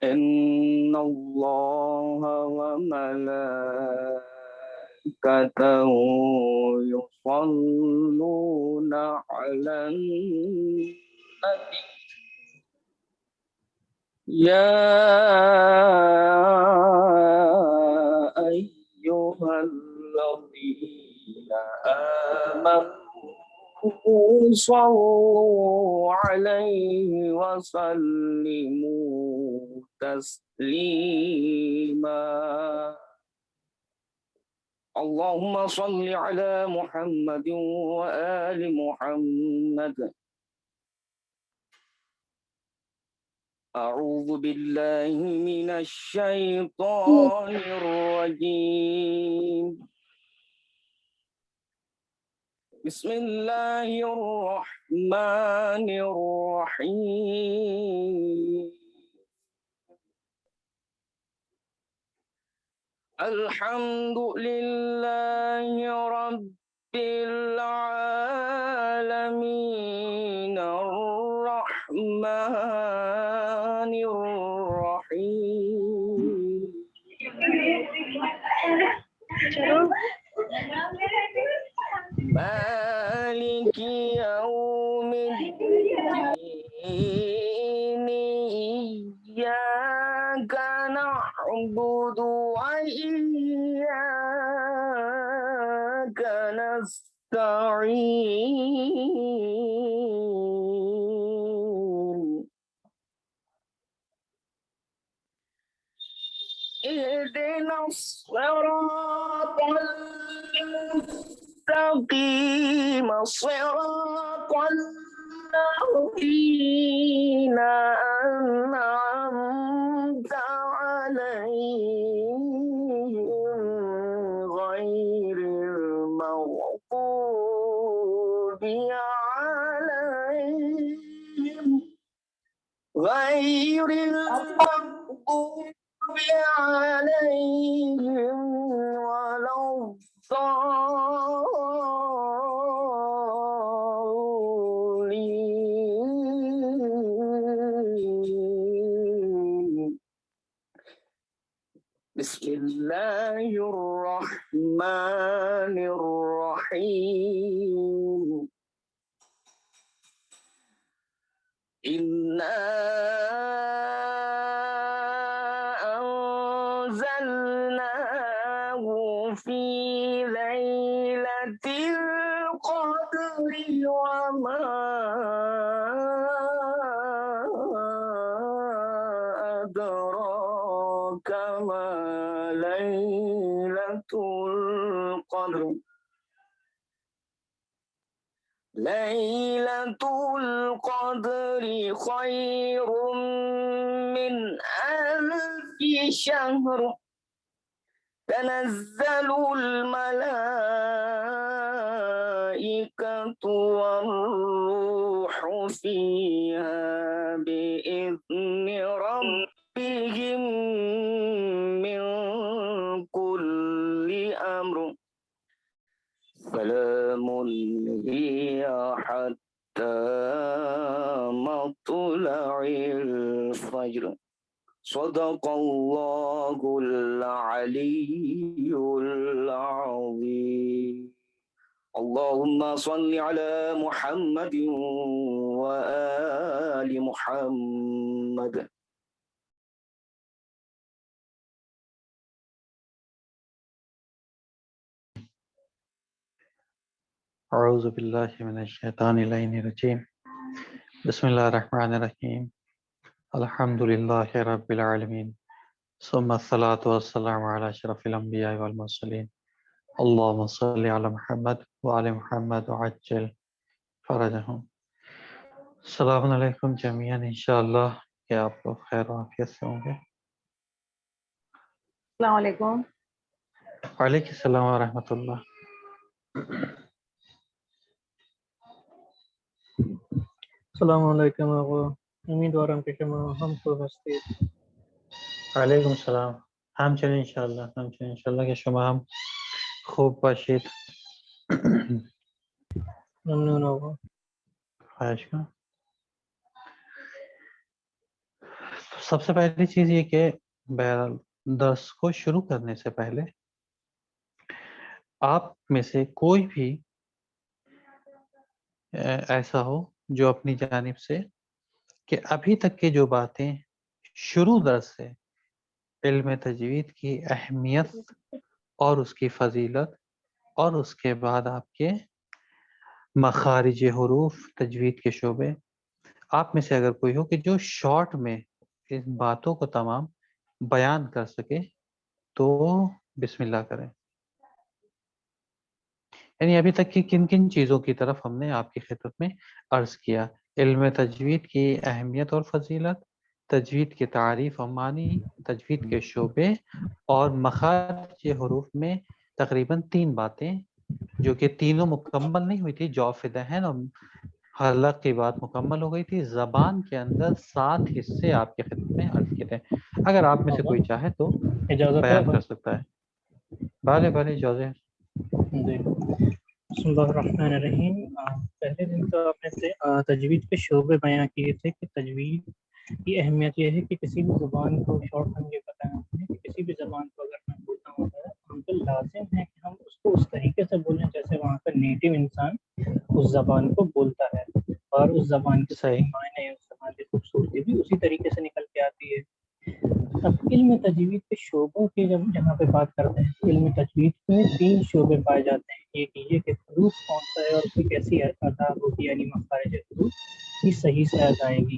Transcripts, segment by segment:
إن الله وملائكته يصلون على النبي يا أيها الذين آمنوا صلوا عليه وسلموا تسليما اللهم صل على محمد وآل محمد أعوذ بالله من الشيطان الرجيم بسم الله الرحمن الرحيم الحمد لله رب العالمين الرحمن الرحيم مالك يوم الدين إياك نعبد وإياك نستعين اهدنا الصراط المستقيم صراط الذين أنعمت عليهم غير المغضوب عليهم ولا الضالين بسم الله الرحمن الرحيم إنا أنزلناه في ليلة القدر وما أدراك ما ليلة القدر ليلة القدر خير من ألف شهر تنزل الملائكة والروح فيها بإذن ربهم من كل أمر سلام هي حتى مطلع الفجر صدق الله العلي العظيم اللهم صل على محمد وآل محمد اعوذ باللہ من الشیطان اللعین الرجیم بسم اللہ الرحمن الرحیم الحمد للہ رب العالمین ثم الصلاة والسلام علی اشرف الانبیاء والمرسلین اللہم صلی علی محمد وعلی محمد وعجل فرجہم. السلام علیکم جمیعاً. انشاءاللہ کہ آپ لوگ خیر و عافیت سے ہوں گے. السلام علیکم. وعلیکم السلام ورحمۃ اللہ. السلام علیکم. امیدوارم که شما هم خوب هستید. وعلیکم السلام. ہم چلیں انشاءاللہ کہ شما هم خوب باشید. ممنون آقا. خواهش کنم. سب سے پہلی چیز یہ کہ بہرحال درس کو شروع کرنے سے پہلے آپ میں سے کوئی بھی ایسا ہو جو اپنی جانب سے کہ ابھی تک کی جو باتیں شروع درس سے علم تجوید کی اہمیت اور اس کی فضیلت اور اس کے بعد آپ کے مخارج حروف تجوید کے شعبے، آپ میں سے اگر کوئی ہو کہ جو شارٹ میں ان باتوں کو تمام بیان کر سکے تو بسم اللہ کریں. یعنی ابھی تک کی کن کن چیزوں کی طرف ہم نے آپ کی خدمت میں عرض کیا؟ علم تجوید کی اہمیت اور فضیلت، تجوید کے تعریف و معنی، تجوید کے شعبے اور مخارج حروف میں تقریباً 3 باتیں جو کہ تینوں مکمل نہیں ہوئی تھی. جوف دہن اور حلق کی بات مکمل ہو گئی تھی. زبان کے اندر 7 حصے آپ کی خدمت میں عرض کیے تھے. اگر آپ میں سے کوئی چاہے تو اجازت ہے بیان کر سکتا ہے. بھلے بھلے اجازت. جی. بسم اللہ الرحمن الرحیم. پہلے دن تو آپ نے تجوید کے شعبے بیان کیے تھے کہ تجوید کی اہمیت یہ ہے کہ کسی بھی زبان کو شارٹ ہم یہ بتانا ہے کہ کسی بھی زبان کو اگر ہمیں بولنا ہوتا ہے ہم کو لازم ہے کہ ہم اس کو اس طریقے سے بولیں جیسے وہاں کا نیٹو انسان اس زبان کو بولتا ہے، اور اس زبان کے صحیح صحیح. معنی اس زبان کی خوبصورتی بھی اسی طریقے سے نکل کے آتی ہے. اب علم تجوید کے شعبوں کی جب جہاں پہ بات کرتے ہیں، علم تجوید میں 3 شعبے پائے جاتے ہیں. ایک یہ کہ حروف کون سا ہے اور اس کی کیسی ادا ہوگی، یعنی مخارج حروف کی صحیح سے ادائیگی.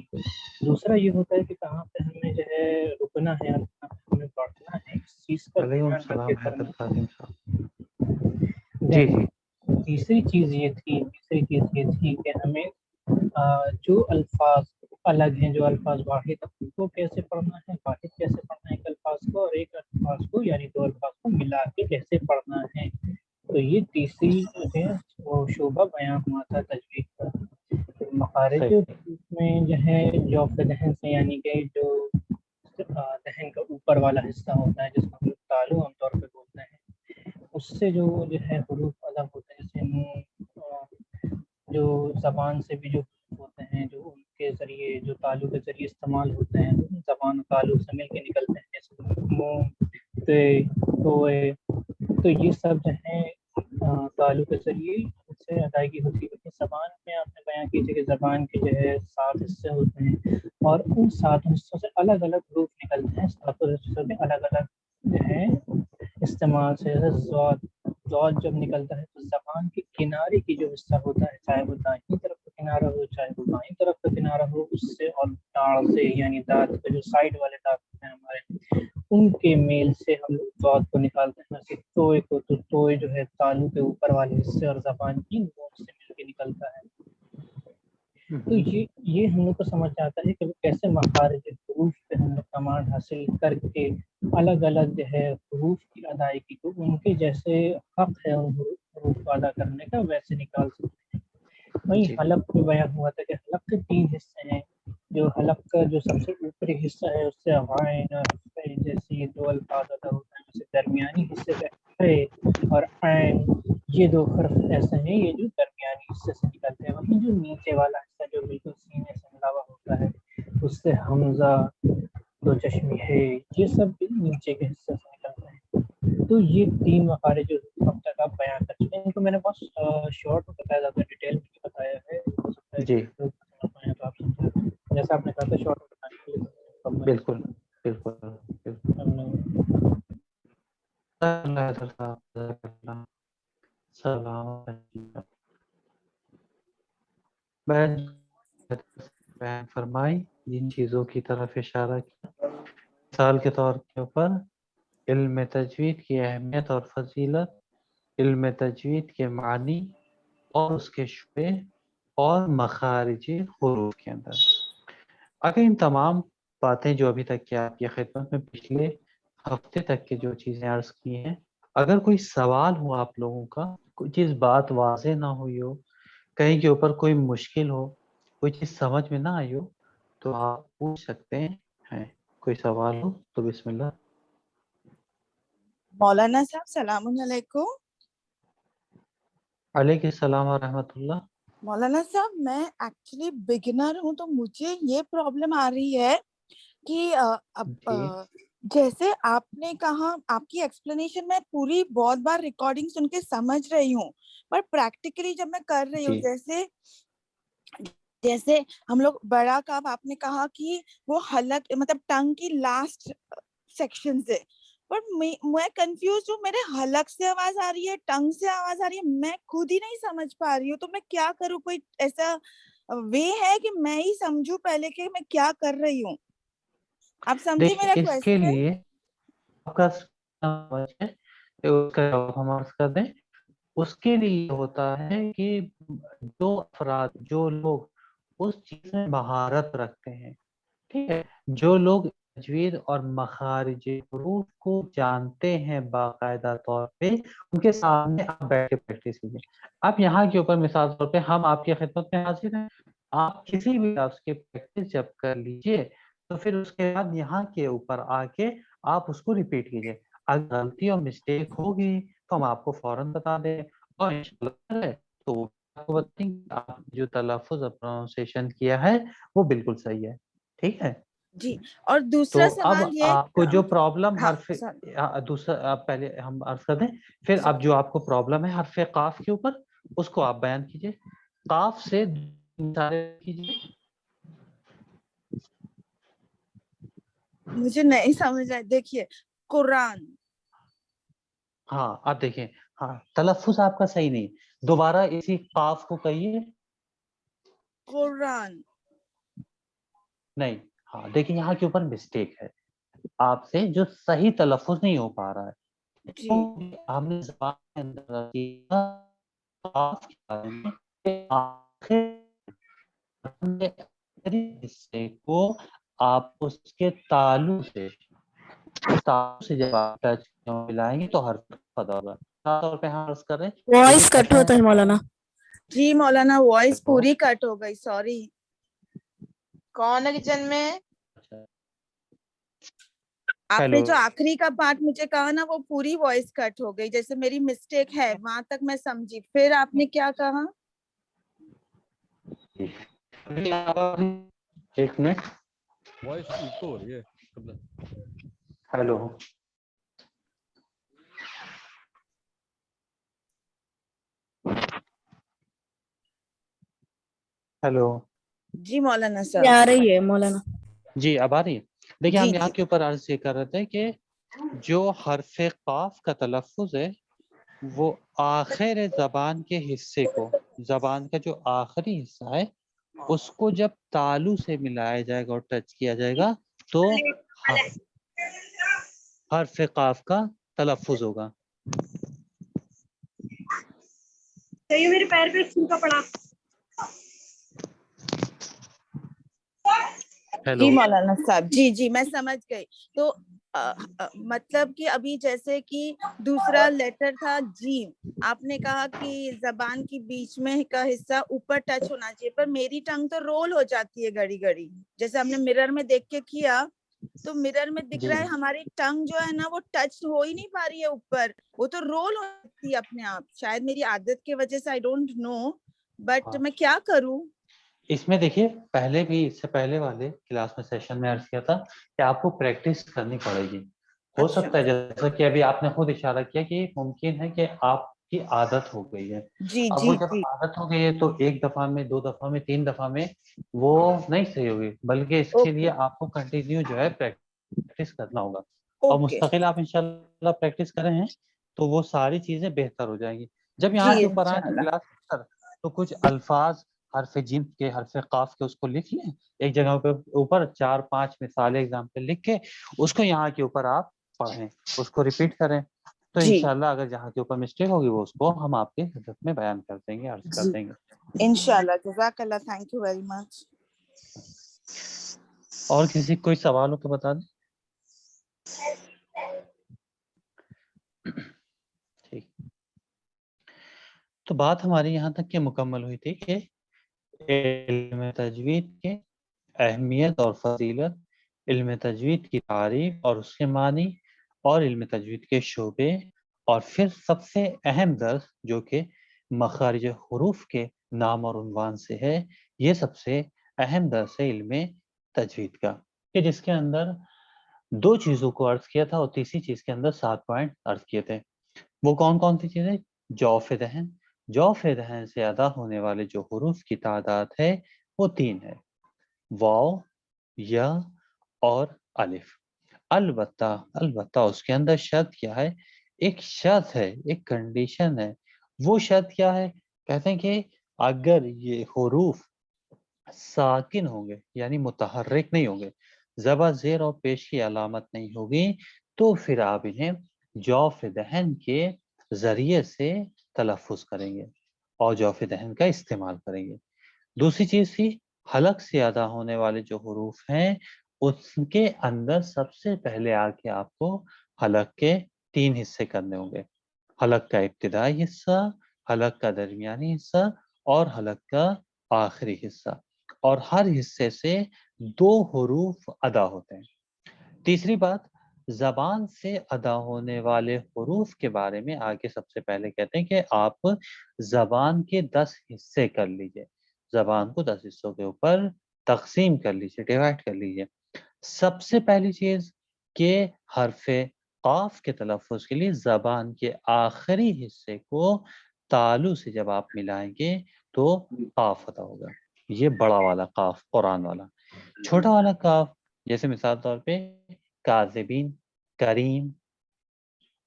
دوسرا یہ ہوتا ہے کہ کہاں پہ ہمیں جو ہے رکنا ہے اور کہاں پہ ہمیں پڑھنا ہے، اس چیز کا وعلیکم دھیان رکھ کے السلام حیدر کرنا. قاسم صاحب. جی Then جی. تیسری چیز یہ تھی کہ ہمیں جو الفاظ الگ ہیں، جو الفاظ واحد کو کیسے پڑھنا ہے، واحد کیسے پڑھنا ہے ایک الفاظ کو، اور ایک الفاظ کو یعنی 2 الفاظ کو ملا کے کیسے پڑھنا ہے. تو یہ تیسری جو ہے وہ شعبہ بیان ہوا تھا تجوید کا. مخارج صحیح. میں جو ہے جوف دہن سے، یعنی کہ جو دہن کا اوپر والا حصہ ہوتا ہے جس کو ہم لوگ تالو عام طور پہ بولتے ہیں، اس سے جو ہے حروف ادا ہوتے ہیں، جیسے نون، جو زبان سے بھی جو ہوتے ہیں جو ان کے ذریعے جو تالو کے ذریعے استعمال ہوتے ہیں، زبان و تالو سے مل کے نکلتے ہیں، جیسے مون، تے، توئے. تو یہ سب جو ہیں تالو کے ذریعے سے ادائیگی ہوتی ہے. زبان میں آپ نے بیان کی تھی کہ زبان کے جو ہے 7 حصے ہوتے ہیں اور ان 7 حصوں سے الگ الگ حروف نکلتے ہیں. 7 حصوں کے الگ الگ جو ہے استعمال سے، ضاد جب نکلتا ہے تو زبان کے کنارے کی جو حصہ ہوتا ہے، چاہے وہ دائیں طرف کا کنارہ ہو چاہے وہ بائیں طرف کا کنارہ ہو، اس سے اور داڑھ سے یعنی دانت کے جو سائڈ والے دانت ہوتے ہیں ہمارے، ان کے میل سے ہم لوگ ضاد کو نکالتے ہیں. جیسے توئے کو، تو توئے جو ہے تالو کے اوپر والے حصے اور زبان کی نوک سے مل کے نکلتا ہے. تو یہ ہم لوگ کو سمجھ آتا ہے کہ کیسے مخارج حروف پہ ہم لوگ کمانڈ حاصل کر کے الگ الگ جو ہے حروف کی ادائیگی کو ان کے جیسے حق ہے ان حروف کو ادا کرنے کا ویسے نکال سکتے ہیں. وہیں جی حلق میں بیان ہوا تھا کہ حلق کے 3 حصے ہیں. جو حلق کا جو سب سے اوپری حصہ ہے اس سے غائن اور جیسے یہ 2 الفاظ ادا ہوتے ہیں، جیسے درمیانی حصے پہ اے اور عین، یہ 2 حرف ایسے ہیں یہ جو درمیانی حصے سے نکلتے ہیں. وہیں جو نیچے والا حصہ جو بالکل سینے سے ملا ہوا ہوتا ہے اس سے حمزہ، 2 چشمی ہے، یہ سب نیچے کے حصے سے نکلتے ہیں. تو یہ 3 مخارج جو اب تک آپ بیان کر چکے ہیں، ان کو میں نے بہت شارٹ میں بتایا، زیادہ ڈیٹیل میں بتایا ہے. ہو سکتا ہے جی. کہ سمجھ پائیں تو آپ سمجھا دیں. جیسا آپ نے کہا تھا شارٹ میں بتانے کے لیے بالکل بالکل بالکل. ہم نے حیدر صاحب سلام. بیان فرمائی جن چیزوں کی طرف اشارہ کیا، مثال کے طور کے اوپر علم تجوید کی اہمیت اور فضیلت، علم تجوید کے معنی اور اس کے شعبے اور مخارج حروف کے اندر. اگر ان تمام باتیں جو ابھی تک کی آپ کی خدمت میں پچھلے ہفتے تک کی جو چیزیں عرض کی ہیں، اگر کوئی سوال ہو آپ لوگوں کا، کوئی چیز بات واضح نہ ہوئی ہو، کہیں کے اوپر کوئی مشکل ہو، کوئی چیز سمجھ میں نہ آئی ہو، تو آپ پوچھ سکتے ہیں. کوئی سوال ہو تو بسم اللہ. مولانا صاحب سلام علیکم. علیکم السلام ورحمۃ اللہ. مولانا صاحب میں ایکچولی بگنر ہوں تو مجھے یہ پرابلم آ رہی ہے کہ اب جی جیسے آپ نے کہا، آپ کی ایکسپلینیشن میں پوری بہت بار ریکارڈنگ سن کے سمجھ رہی ہوں، پر پریکٹیکلی جب میں کر رہی ہوں، جی جیسے ہم لوگ بڑا کاف آپ نے کہا کہ وہ حلق مطلب ٹنگ کی لاسٹ سیکشن سے، پر میں کنفیوز ہوں، میرے حلق سے آواز آ رہی ہے، ٹنگ سے آواز آ رہی ہے، میں خود ہی نہیں سمجھ پا رہی ہوں، تو میں کیا کروں؟ کوئی ایسا وے ہے کہ میں ہی سمجھوں پہلے کہ میں کیا کر رہی ہوں؟ آپ سمجھے میرا دیکھیے، اس کے کویسچن؟ لیے آپ کا ہے اس کا جواب ہم عرض کر دیں. اس کے لیے ہوتا ہے کہ جو افراد، جو لوگ اس چیز میں مہارت رکھتے ہیں، ٹھیک ہے، جو لوگ تجوید اور مخارج حروف کو جانتے ہیں باقاعدہ طور پہ، ان کے سامنے آپ بیٹھ کے پریکٹس کیجیے. آپ یہاں کے اوپر مثال طور پہ ہم آپ کی خدمت میں حاضر ہیں، آپ کسی بھی لفظ کی پریکٹس جب کر لیجیے تو پھر اس کے بعد یہاں کے اوپر آ کے آپ اس کو ریپیٹ کیجیے. اگر غلطی اور مسٹیک ہوگی تو ہم آپ کو فوراً بتا دیں، اور انشاءاللہ ہے تو آپ کو بتائیں کہ آپ جو تلفظ اور پروننسیشن کیا ہے وہ بالکل صحیح ہے. ٹھیک ہے، جی. اور تو دوسرا اب سوال یہ آپ کو جو پرابلم ہاں حرف sorry. دوسرا، آپ پہلے ہم عرض کر دیں، پھر اب جو آپ کو پرابلم ہے حرف قاف کے اوپر، اس کو آپ بیان کیجیے. قاف سے اشارے کیجیے. مجھے نہیں سمجھ آئے. دیکھیے، قرآن. ہاں آپ دیکھیں، ہاں تلفظ آپ کا صحیح نہیں، دوبارہ اسی قاف کو کہیے. قرآن. نہیں، ہاں دیکھیں یہاں کے اوپر مسٹیک ہے، آپ سے جو صحیح تلفظ نہیں ہو پا رہا ہے. جی ہم نے زبان کے اندر رکھی قاف کے بارے میں کہ آخر حصے کو آپ اس کے تعلق سے جب آپ ٹچ ملائیں گے تو حرف ادا ہوگا. خاص طور پہ ہم عرض کر رہے ہیں وائس لیکن کٹ ایسا ہوتا ہے مولانا. جی مولانا، وائس ہے. پوری کٹ ہو گئی، سوری. کون ہے کچن میں؟ آپ نے ہیلو، جو آخری کا پارٹ مجھے کہا نا، وہ پوری وائس کٹ ہو گئی، جیسے میری مسٹیک ہے وہاں تک میں سمجھی. پھر آپ نے کیا کہا؟ ایک منٹ. وائس ایکو ہو رہی ہے. Hello, hello. جی مولانا یہ صاحب. آ رہی ہے مولانا. جی اب آ رہی ہے. دیکھیے جی ہم یہاں جی کے اوپر عرض یہ کر رہے تھے کہ جو حرف قاف کا تلفظ ہے وہ آخر زبان کے حصے کو، زبان کا جو آخری حصہ ہے اس کو جب تالو سے ملایا جائے گا اور ٹچ کیا جائے گا تو حرف قاف کا تلفظ ہوگا. میرے پیر پہ خون کا پڑا. ہیلو. جی مولانا صاحب، جی جی میں سمجھ گئی. تو مطلب کہ ابھی جیسے کہ دوسرا لیٹر تھا جیم، آپ نے کہا کہ زبان کی بیچ میں کا حصہ اوپر ٹچ ہونا چاہیے، پر میری ٹنگ تو رول ہو جاتی ہے گھڑی گھڑی، جیسے ہم نے مرر میں دیکھ کے کیا تو مرر میں دکھ جی رہا ہے ہماری ٹنگ جو ہے نا وہ ٹچ ہو ہی نہیں پا رہی ہے اوپر، وہ تو رول ہو جاتی ہے اپنے آپ. شاید میری عادت کی وجہ سے، آئی ڈونٹ نو، بٹ ہاں، میں کیا کروں؟ اس میں دیکھیے پہلے بھی، اس سے پہلے والے کلاس میں سیشن میں عرض کیا تھا کہ آپ کو پریکٹس کرنی پڑے گی. ہو اچھا. سکتا ہے جیسا کہ ابھی آپ نے خود اشارہ کیا کہ ممکن ہے کہ آپ کی عادت ہو گئی ہے. جی اب وہ جی جب جی عادت ہو گئی ہے تو ایک دفعہ میں، دو دفعہ میں، تین دفعہ میں وہ نہیں صحیح ہوگی، بلکہ اس کے اوکے لیے آپ کو کنٹینیو جو ہے پریکٹس کرنا ہوگا. اور اوکے. مستقل آپ انشاءاللہ پریکٹس کریں ہیں تو وہ ساری چیزیں بہتر ہو جائیں گی. جب یہاں جی کے اوپر آئیں تو انشاءاللہ. کلاس تو کچھ الفاظ حرف جیم کے، حرف قاف کے، اس کو لکھ لیں ایک جگہ پہ اوپر، 4-5 مثالیں ایگزامپل لکھ کے اس کو یہاں کے اوپر آپ پڑھیں، اس کو ریپیٹ کریں تو جی انشاءاللہ اگر جہاں کے اوپر مسٹیک ہوگی وہ اس کو ہم آپ کے خدمت میں بیان کر دیں گے، عرض کر جی دیں گے. انشاءاللہ. جزاک اللہ. Thank you very much. اور کسی کوئی سوال ہو تو بتا دیں. ٹھیک، تو بات ہماری یہاں تک کے مکمل ہوئی تھی کہ علم تجوید کے اہمیت اور فضیلت، علم تجوید کی تعریف اور اس کے معنی، اور علم تجوید کے شعبے، اور پھر سب سے اہم درس جو کہ مخارج حروف کے نام اور عنوان سے ہے، یہ سب سے اہم درس ہے علم تجوید کا. کہ جس کے اندر 2 چیزوں کو عرض کیا تھا اور تیسری چیز کے اندر 7 پوائنٹ عرض کیے تھے. وہ کون کون سی چیزیں؟ جوف دہن. جوف دہن سے ادا ہونے والے جو حروف کی تعداد ہے وہ 3 ہے، واو، یا اور الف. البتہ اس کے اندر شرط کیا ہے؟ ایک شرط ہے، ایک کنڈیشن ہے. وہ شرط کیا ہے؟ کہتے ہیں کہ اگر یہ حروف ساکن ہوں گے یعنی متحرک نہیں ہوں گے، زبر زیر اور پیش کی علامت نہیں ہوگی، تو پھر آپ انہیں جوف دہن کے ذریعے سے تلفظ کریں گے اور جوف دہن کا استعمال کریں گے. دوسری چیز تھی حلق سے ادا ہونے والے جو حروف ہیں اس کے اندر سب سے پہلے آ کے آپ کو حلق کے 3 حصے کرنے ہوں گے، حلق کا ابتدائی حصہ، حلق کا درمیانی حصہ اور حلق کا آخری حصہ، اور ہر حصے سے 2 حروف ادا ہوتے ہیں. تیسری بات، زبان سے ادا ہونے والے حروف کے بارے میں آگے سب سے پہلے کہتے ہیں کہ آپ زبان کے 10 حصے کر لیجئے، زبان کو 10 حصوں کے اوپر تقسیم کر لیجئے، ڈیوائڈ کر لیجئے. سب سے پہلی چیز کہ حرف قاف کے تلفظ کے لیے زبان کے آخری حصے کو تالو سے جب آپ ملائیں گے تو قاف ادا ہوگا. یہ بڑا والا قاف، قرآن والا. چھوٹا والا قاف جیسے مثال طور پہ کاذبین، کریم،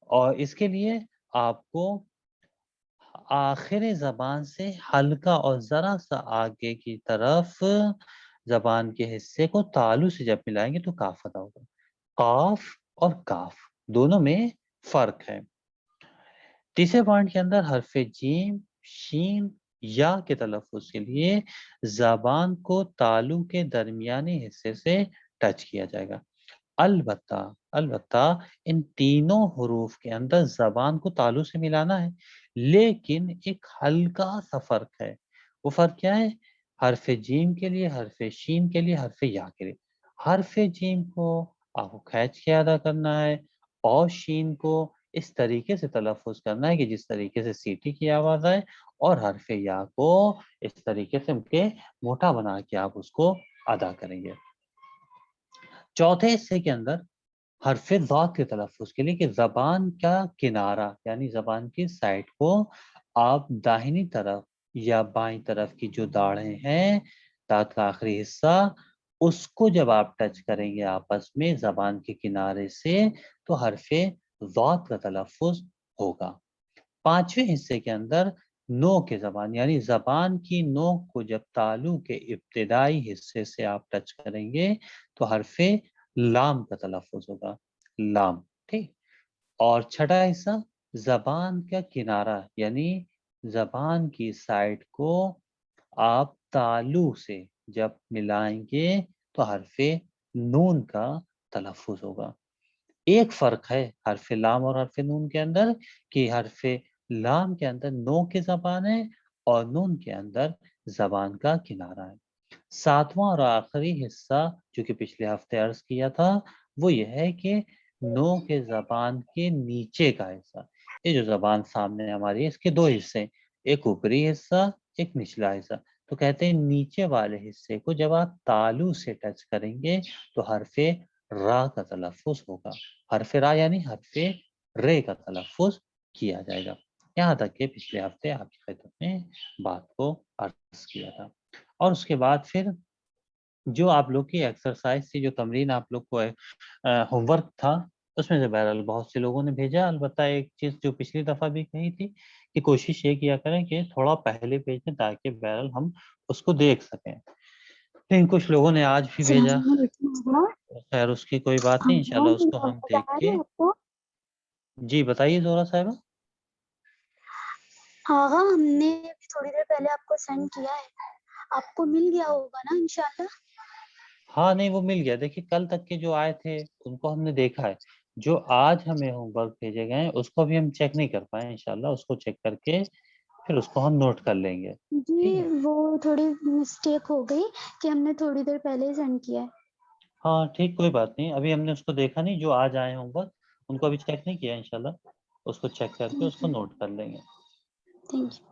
اور اس کے لیے آپ کو آخر زبان سے ہلکا اور ذرا سا آگے کی طرف زبان کے حصے کو تالو سے جب ملائیں گے تو کاف ادا ہوگا. قاف اور کاف دونوں میں فرق ہے. تیسرے پوائنٹ کے اندر حرف جیم، شین، یا کے تلفظ کے لیے زبان کو تالو کے درمیانی حصے سے ٹچ کیا جائے گا. البتہ ان تینوں حروف کے اندر زبان کو تالو سے ملانا ہے، لیکن ایک ہلکا سا فرق ہے. وہ فرق کیا ہے؟ حرف جیم کے لیے، حرف شین کے لیے، حرف یا کے لیے حرف جیم کو آپ کو کھینچ کے ادا کرنا ہے اور شین کو اس طریقے سے تلفظ کرنا ہے کہ جس طریقے سے سیٹی کی آواز آئے، اور حرف یا کو اس طریقے سے موٹا بنا کے آپ اس کو ادا کریں گے. چوتھے حصے کے اندر حرف ضاد کے تلفظ کے لیے کہ زبان کا کنارہ یعنی زبان کی سائڈ کو آپ داہنی طرف یا بائیں طرف کی جو داڑھیں ہیں، دانت کا آخری حصہ، اس کو جب آپ ٹچ کریں گے آپس میں زبان کے کنارے سے تو حرف ضاد کا تلفظ ہوگا. پانچویں حصے کے اندر نوک کے زبان یعنی زبان کی نوک کو جب تالو کے ابتدائی حصے سے آپ ٹچ کریں گے تو حرف لام کا تلفظ ہوگا، لام. ٹھیک. اور چھٹا حصہ زبان کا کنارہ یعنی زبان کی سائڈ کو آپ تالو سے جب ملائیں گے تو حرف نون کا تلفظ ہوگا. ایک فرق ہے حرف لام اور حرف نون کے اندر کہ حرف لام کے اندر نو کی زبان ہے اور نون کے اندر زبان کا کنارہ ہے. ساتواں اور آخری حصہ جو کہ پچھلے ہفتے عرض کیا تھا وہ یہ ہے کہ نو کے زبان کے نیچے کا حصہ، یہ جو زبان سامنے ہماری ہے اس کے 2 حصے، ایک اوپری حصہ، ایک نچلا حصہ. تو کہتے ہیں نیچے والے حصے کو جب آپ تالو سے ٹچ کریں گے تو حرف را کا تلفظ ہوگا. حرف را یعنی حرف رے کا تلفظ کیا جائے گا. یہاں تک کہ پچھلے ہفتے آپ کی خدمت میں بات کو عرض کیا تھا. اور اس کے بعد پھر جو آپ لوگ کی ایکسرسائز تھی، جو تمرین آپ لوگ کو ہوم ورک تھا، اس میں سے بہرحال بہت سے لوگوں نے بھیجا. البتہ ایک چیز جو پچھلی دفعہ بھی کہی تھی کہ کوشش یہ کیا کریں کہ تھوڑا پہلے بھیجیں تاکہ بہرحال ہم اس کو دیکھ سکیں. لیکن کچھ لوگوں نے آج بھی بھیجا، خیر اس کی کوئی بات نہیں، انشاءاللہ اس کو ہم دیکھ کے. جی بتائیے زہرا صاحبہ. آغا ہم نے تھوڑی دیر پہلے آپ کو سینڈ کیا ہے، آپ کو مل گیا ہوگا نا انشاءاللہ؟ ہاں نہیں وہ مل گیا. دیکھیے کل تک کے جو آئے تھے ان کو ہم نے دیکھا ہے، جو آج ہمیں ہوم ورک بھیجے گئے ہیں اس کو بھی ہم چیک نہیں کر پائے. انشاءاللہ اس کو چیک کر کے پھر اس کو ہم نوٹ کر لیں گے. جی وہ تھوڑی مسٹیک ہو گئی کہ ہم نے تھوڑی دیر پہلے ہی سینڈ کیا ہے. ہاں ٹھیک، کوئی بات نہیں. ابھی ہم نے اس کو دیکھا نہیں، جو آج آئے ہوم ورک ان کو ابھی چیک نہیں کیا. انشاءاللہ اس کو چیک کر کے اس کو نوٹ کر لیں گے. Thank you.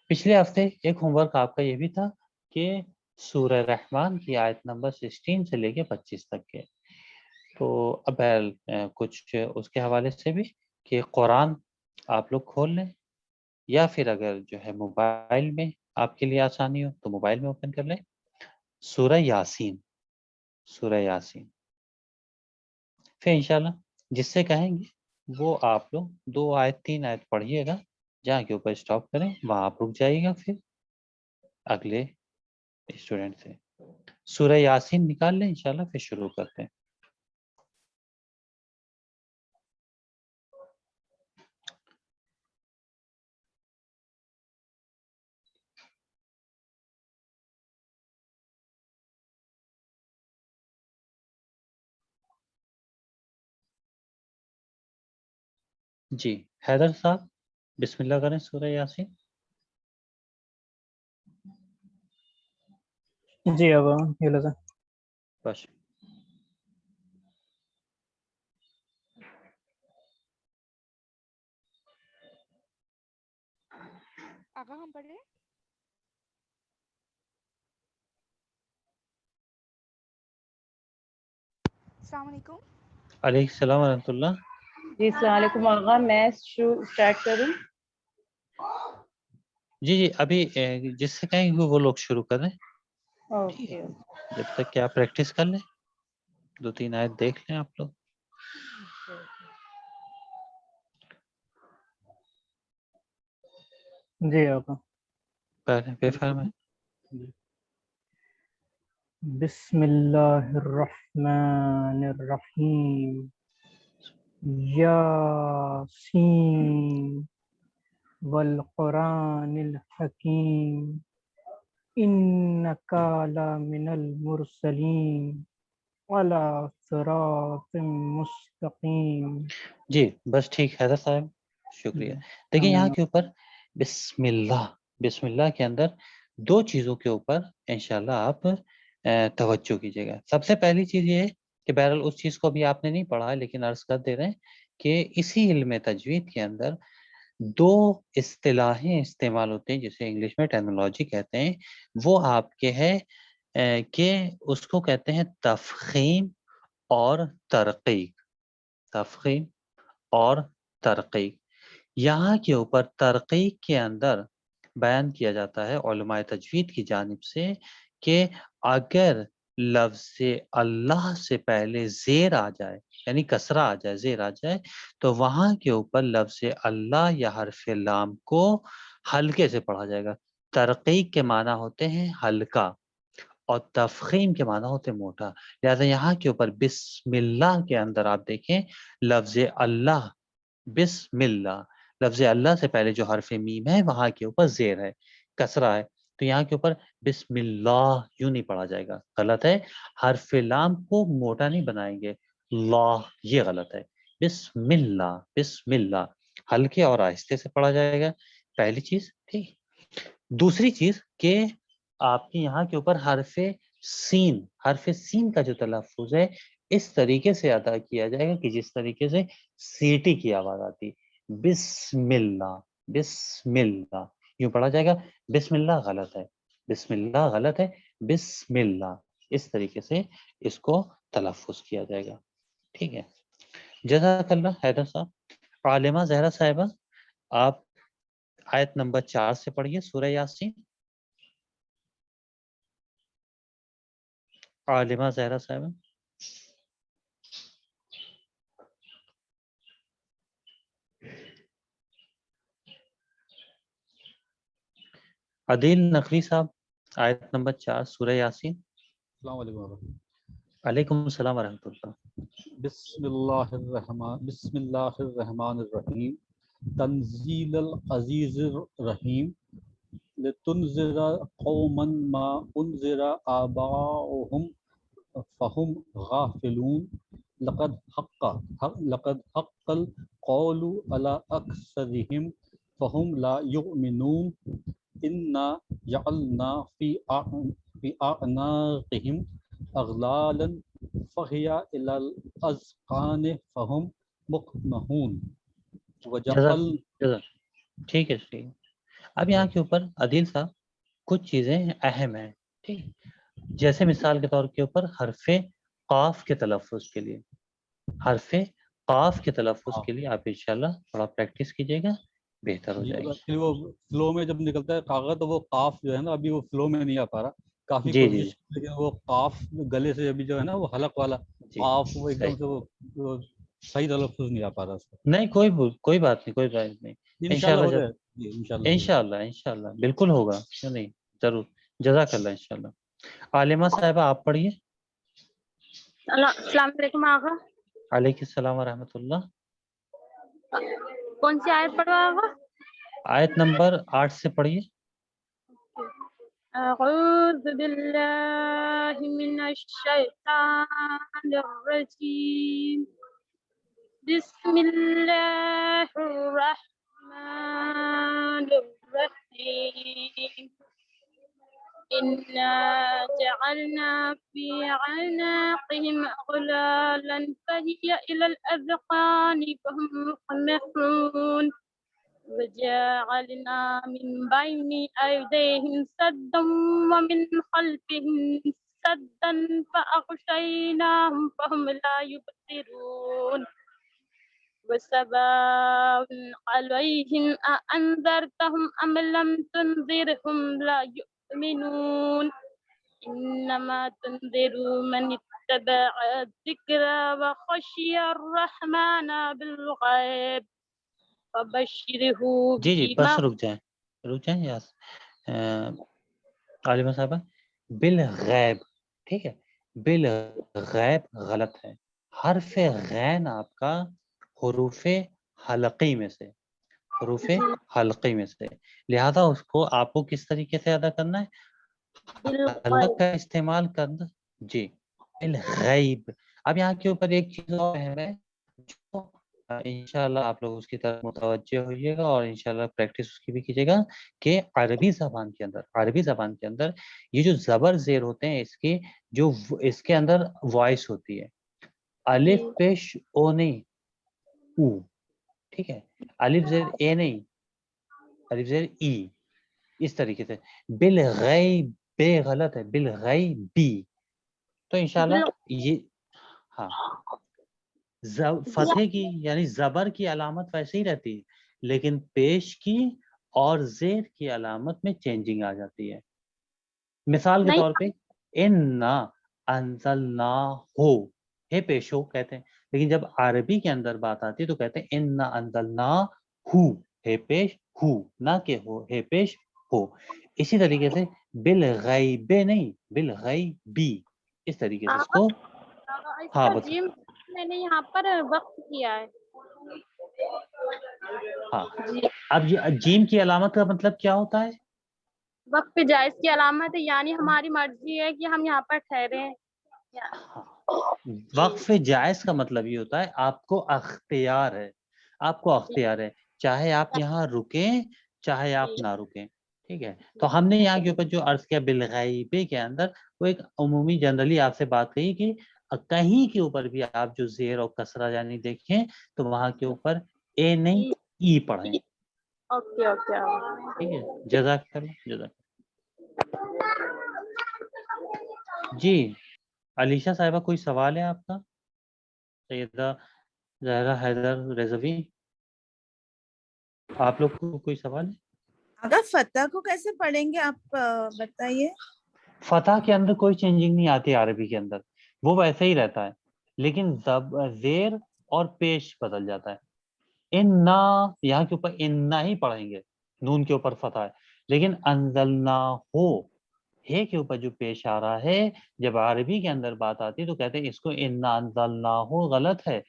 پچھلے ہفتے ایک ہوم ورک آپ کا یہ بھی تھا کہ سورہ رحمان کی آیت نمبر 16 سے لے کے 25 تک کے. تو اب کچھ اس کے حوالے سے بھی کہ قرآن آپ لوگ کھول لیں، یا پھر اگر جو ہے موبائل میں آپ کے لیے آسانی ہو تو موبائل میں اوپن کر لیں سورہ یاسین. سورہ یاسین پھر انشاءاللہ جس سے کہیں گے وہ آپ لوگ 2 آیت 3 آیت پڑھیے گا، جہاں کے اوپر اسٹاپ کریں وہاں آپ رک جائیے گا. پھر اگلے اسٹوڈنٹ سے سورہ یاسین نکال لیں انشاءاللہ، پھر شروع کرتے ہیں. جی حیدر صاحب بسم اللہ کریں سورہ یاسین. جی اب یہ لگا. بس آقا ہم پڑھ لیں. السلام علیکم. علیہ السلام ورحمۃ اللہ. جی السلام علیکم آقا، میں اسٹارٹ کروں؟ جی ابھی جس سے کہیں گے وہ لوگ شروع کریں اوکے. جب تک کہ آپ پریکٹس کر لیں 2-3 آیت دیکھ لیں آپ لوگ. جی آقا. بے فرمائیں. بسم اللہ الرحمن الرحیم. یاسین والقرآن الحکیم انک لمن المرسلین علی صراط مستقیم. جی بس ٹھیک حیدر صاحب شکریہ. دیکھیں یہاں کے اوپر بسم اللہ کے اندر 2 چیزوں کے اوپر انشاءاللہ آپ توجہ کیجیے گا. سب سے پہلی چیز یہ ہے کہ بہرحال اس چیز کو بھی آپ نے نہیں پڑھا لیکن عرض کر دے رہے ہیں کہ اسی علم تجوید کے اندر 2 اصطلاحیں استعمال ہوتے ہیں جسے انگلش میں ٹرمینالوجی کہتے ہیں. وہ آپ کے ہے کہ اس کو کہتے ہیں تفخیم اور ترقیق. تفخیم اور ترقیق. یہاں کے اوپر ترقیق کے اندر بیان کیا جاتا ہے علماء تجوید کی جانب سے کہ اگر لفظ اللہ سے پہلے زیر آ جائے یعنی کسرہ آ جائے زیر آ جائے تو وہاں کے اوپر لفظ اللہ یا حرف لام کو ہلکے سے پڑھا جائے گا. ترقیق کے معنی ہوتے ہیں ہلکا اور تفخیم کے معنی ہوتے موٹا. لہذا یہاں کے اوپر بسم اللہ کے اندر آپ دیکھیں لفظ اللہ بسم اللہ، لفظ اللہ سے پہلے جو حرف میم ہے وہاں کے اوپر زیر ہے کسرہ ہے. تو یہاں کے اوپر بسم اللہ یوں نہیں پڑھا جائے گا، غلط ہے. حرف لام کو موٹا نہیں بنائیں گے لا، یہ غلط ہے. بسم اللہ ہلکے اور آہستے سے پڑھا جائے گا. پہلی چیز ٹھیک. دوسری چیز کہ آپ کے یہاں کے اوپر حرف سین کا جو تلفظ ہے اس طریقے سے ادا کیا جائے گا کہ جس طریقے سے سیٹی کی آواز آتی. بسم اللہ یوں پڑھا جائے گا. بسم اللہ غلط ہے، بسم اللہ غلط ہے، بسم اللہ اس طریقے سے اس کو تلفظ کیا جائے گا. ٹھیک ہے. جزاک اللہ حیدر صاحب. عالمہ زہرا صاحبہ آپ آیت نمبر 4 سے پڑھیے سورہ یاسین. عالمہ زہرا صاحبہ. عدیل نقوی صاحب آیت نمبر 4 سورہ یاسین. السلام علیکم ورحمۃ. علیکم السلام ورحمۃ اللہ. بسم اللہ الرحمن الرحیم. تنزیل العزیز الرحیم. لتنذر قوما ما انذر آباؤهم فهم غافلون. لقد حق القول على أكثرهم فهم لا يؤمنون. إنا جعلنا في أعناقهم أغلالا فهي إلى الأذقان فهم مقمحون. ٹھیک ہے. اب یہاں کے اوپر عدیل صاحب کچھ چیزیں اہم ہیں ٹھیک. جیسے مثال کے طور کے اوپر حرف قاف کے تلفظ کے لیے، حرف قاف کے تلفظ کے لیے آپ انشاءاللہ تھوڑا پریکٹس کیجیے گا، بہتر ہو جائے گی. ایکچولی وہ فلو میں جب نکلتا ہے کاغذ تو وہ قاف جو ہے نا ابھی وہ فلو میں نہیں آ پا رہا، کافی جی کوشش لیکن وہ قاف گلے سے ابھی جو ہے نا وہ حلق والا جی قاف وہ ایک صحیح. دم سے وہ صحیح تلفظ نہیں آ پا رہا اس کا. نہیں کوئی بات نہیں، کوئی بات نہیں. انشاءاللہ انشاءاللہ ہو جب جائے جی انشاءاللہ انشاءاللہ بالکل ہوگا، کیوں نہیں، ضرور. جزاک اللہ. انشاءاللہ عالمہ صاحبہ آپ پڑھیے. السلام علیکم آغا. علیکم السلام ورحمۃ اللہ. کون سی آیت پڑھو آغا؟ آیت نمبر 8 سے پڑھیے. اعوذ باللہ من الشیطان الرجیم. بسم اللہ الرحمن الرحیم. إنا جعلنا في أعناقهم أغلالا فهي إلى الأذقان فهم مقمحون وجعلنا من بين أيديهم سدا ومن خلفهم سدا فأغشيناهم فهم لا يبصرون وسواء عليهم أأنذرتهم أم لم تنذرهم لا يؤمنون إنما تنذر من اتبع الذكر وخشي الرحمن بالغيب فبشره جی بس بما. رک جائیں یاس عالمہ صاحبہ. بالغیب، ٹھیک ہے، بالغیب غلط ہے. حرف غین آپ کا حروف حلقی میں سے، حروف حلقی میں سے، لہذا اس کو آپ کو کس طریقے سے ادا کرنا ہے؟ حلق کا استعمال کرنا. جی بالغیب. اب یہاں کے اوپر ایک چیز اور ہے جو انشاءاللہ آپ لوگ اس کی طرف متوجہ ہوئیے گا اور انشاءاللہ پریکٹس اس کی بھی کیجیے گا کہ عربی زبان کے اندر یہ جو زبر زیر ہوتے ہیں اس کے اندر وائس ہوتی ہے. الف پیش او نہیں، او، ٹھیک ہے، الف زیر اے نہیں، الف زیر ای، اس طریقے سے. بالغیب بے غلط ہے، بالغیبی. تو انشاءاللہ یہ ہاں فتح کی یعنی زبر کی علامت ویسے ہی رہتی ہے، لیکن پیش کی اور زیر کی علامت میں چینجنگ آ جاتی ہے. مثال کے طور پہ اِنَّا أَنزَلْنَاهُ ہے پیش ہو کہتے ہیں، لیکن جب عربی کے اندر بات آتی ہے تو کہتے ہیں اِنَّا أَنزَلْنَاهُ ہے پیش ہو، نہ کہ ہو ہے پیش ہو. اسی طریقے سے بالغیب نہیں، بالغیبی، اس طریقے سے اس کو ہاں بتا. میں نے یہاں پر وقت کیا ہے. ہاں اب یہ جیم کی علامت کا مطلب کیا ہوتا ہے؟ وقت پہ جائز کی علامت ہے، یعنی ہماری مرضی ہے کہ ہم یہاں پر ٹھہریں. وقف جائز کا مطلب یہ ہوتا ہے آپ کو اختیار ہے، آپ کو اختیار ہے، چاہے آپ یہاں رکیں چاہے آپ نہ رکیں. ٹھیک ہے، تو ہم نے یہاں کے اوپر جو عرض کیا بالغیبے کے اندر وہ ایک عمومی جنرلی آپ سے بات کہی کہ کہیں کے اوپر بھی آپ جو زیر اور کسرہ یعنی دیکھیں تو وہاں کے اوپر اے نہیں ای پڑھیں. اوکے اوکے ٹھیک ہے، جزاک اللہ. جی علیشہ صاحبہ کوئی سوال ہے آپ کا؟ سیدہ زہرا حیدر رضوی آپ لوگ کو کوئی سوال ہے؟ اگر فتح کو کیسے پڑھیں گے آپ بتائیے. فتح کے اندر کوئی چینجنگ نہیں آتی عربی کے اندر، وہ ویسے ہی رہتا ہے، لیکن زیر اور پیش بدل جاتا ہے. اِنَّا یہاں کے اوپر اِنَّا ہی پڑھیں گے، نون کے اوپر فتح ہے، لیکن انزلناہو ہے کے اوپر جو پیش آ رہا ہے جب عربی کے اندر بات آتی ہے تو کہتے ہیں اس کو اِنَّا انزلناہو غلط ہے،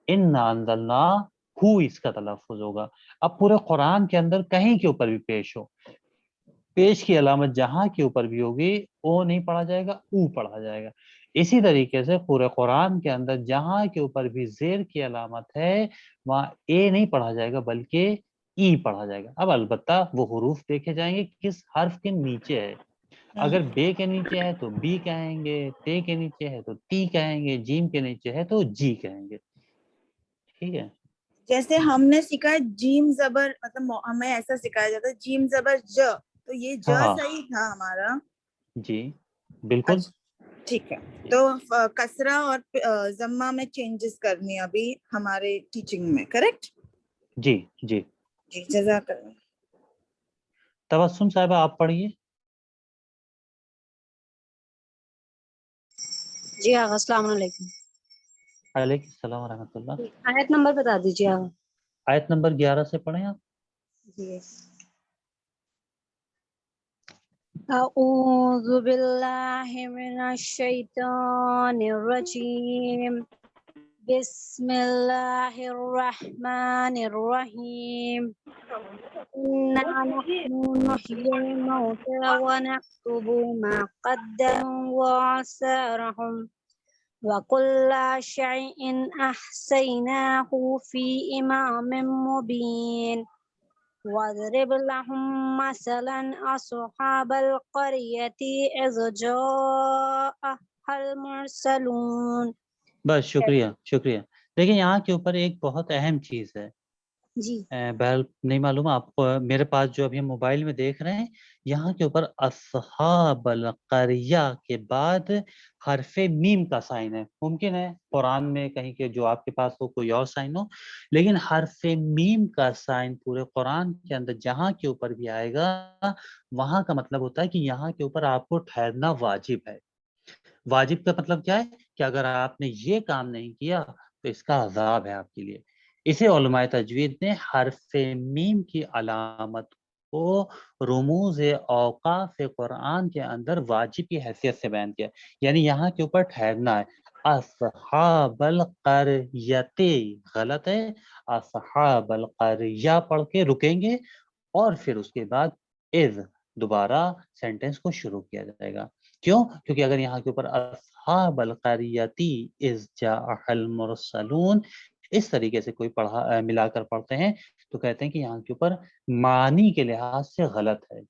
اِنَّا انزلناہو اس کا تلفظ ہوگا. اب پورے قرآن کے اندر کہیں کے اوپر بھی پیش ہو، پیش کی علامت جہاں کے اوپر بھی ہوگی او نہیں پڑھا جائے گا، او پڑھا جائے گا. اسی طریقے سے پورے قرآن کے اندر جہاں کے اوپر بھی زیر کی علامت ہے وہاں اے نہیں پڑھا جائے گا بلکہ ای پڑھا جائے گا. اب البتہ وہ حروف دیکھے جائیں گے کس حرف کے نیچے ہے. اگر بے کے نیچے ہے تو بی کہیں گے، تے کے نیچے ہے تو ٹی کہیں گے، جیم کے نیچے ہے تو جی کہیں گے. ٹھیک ہے، جیسے ہم نے سیکھا ہے جیم زبر، مطلب ہمیں ایسا سکھایا جاتا ہے جیم زبر ج، تو یہ ج ہاں صحیح تھا ہمارا. جی بالکل اچھا ٹھیک ہے. تو کسرہ اور ضمہ میں چینجز کرنی ابھی ہمارے ٹیچنگ میں, کریکٹ؟ جی جی. جی جزاک اللہ. تبسم صاحبہ آپ پڑھیے. جی آغا السلام علیکم. علیکم السلام ورحمۃ اللہ. آیت نمبر بتا دیجیے آغا. آیت نمبر 11 سے پڑھیں آپ. جی. اعوذ باللہ من الشیطان الرجیم. بسم اللہ الرحمن الرحیم. إنا نحن نحيي الموتى ونكتب ما قدموا وآثارهم وكل شيء أحصيناه في إمام مبين. واضرب لهم مثلا أصحاب القرية إذ جاءها المرسلون. بس شکریہ شکریہ. دیکھیں یہاں کے اوپر ایک بہت اہم چیز ہے. جی بہرحال نہیں معلوم آپ کو, میرے پاس جو ابھی ہم موبائل میں دیکھ رہے ہیں یہاں کے اوپر اصحاب القریہ کے بعد حرف میم کا سائن ہے. ممکن ہے قرآن میں کہیں کہ جو آپ کے پاس ہو کوئی اور سائن ہو, لیکن حرف میم کا سائن پورے قرآن کے اندر جہاں کے اوپر بھی آئے گا وہاں کا مطلب ہوتا ہے کہ یہاں کے اوپر آپ کو ٹھہرنا واجب ہے. واجب کا مطلب کیا ہے کہ اگر آپ نے یہ کام نہیں کیا تو اس کا عذاب ہے آپ کے لیے. اسے علماء تجوید نے حرف میم کی علامت کو رموز اوقاف قرآن کے اندر واجب کی حیثیت سے بیان کیا. یعنی یہاں کے اوپر ٹھہرنا ہے. اصحاب القریت غلط ہے, اصحاب القریہ پڑھ کے رکیں گے اور پھر اس کے بعد اذ دوبارہ سینٹنس کو شروع کیا جائے گا. کیوں؟ کیونکہ اگر یہاں کے اوپر اصحاب القریتی اذ جاء المرسلون اس طریقے سے کوئی پڑھا ملا کر پڑھتے ہیں تو کہتے ہیں کہ یہاں کے اوپر معنی کے لحاظ سے غلط ہے,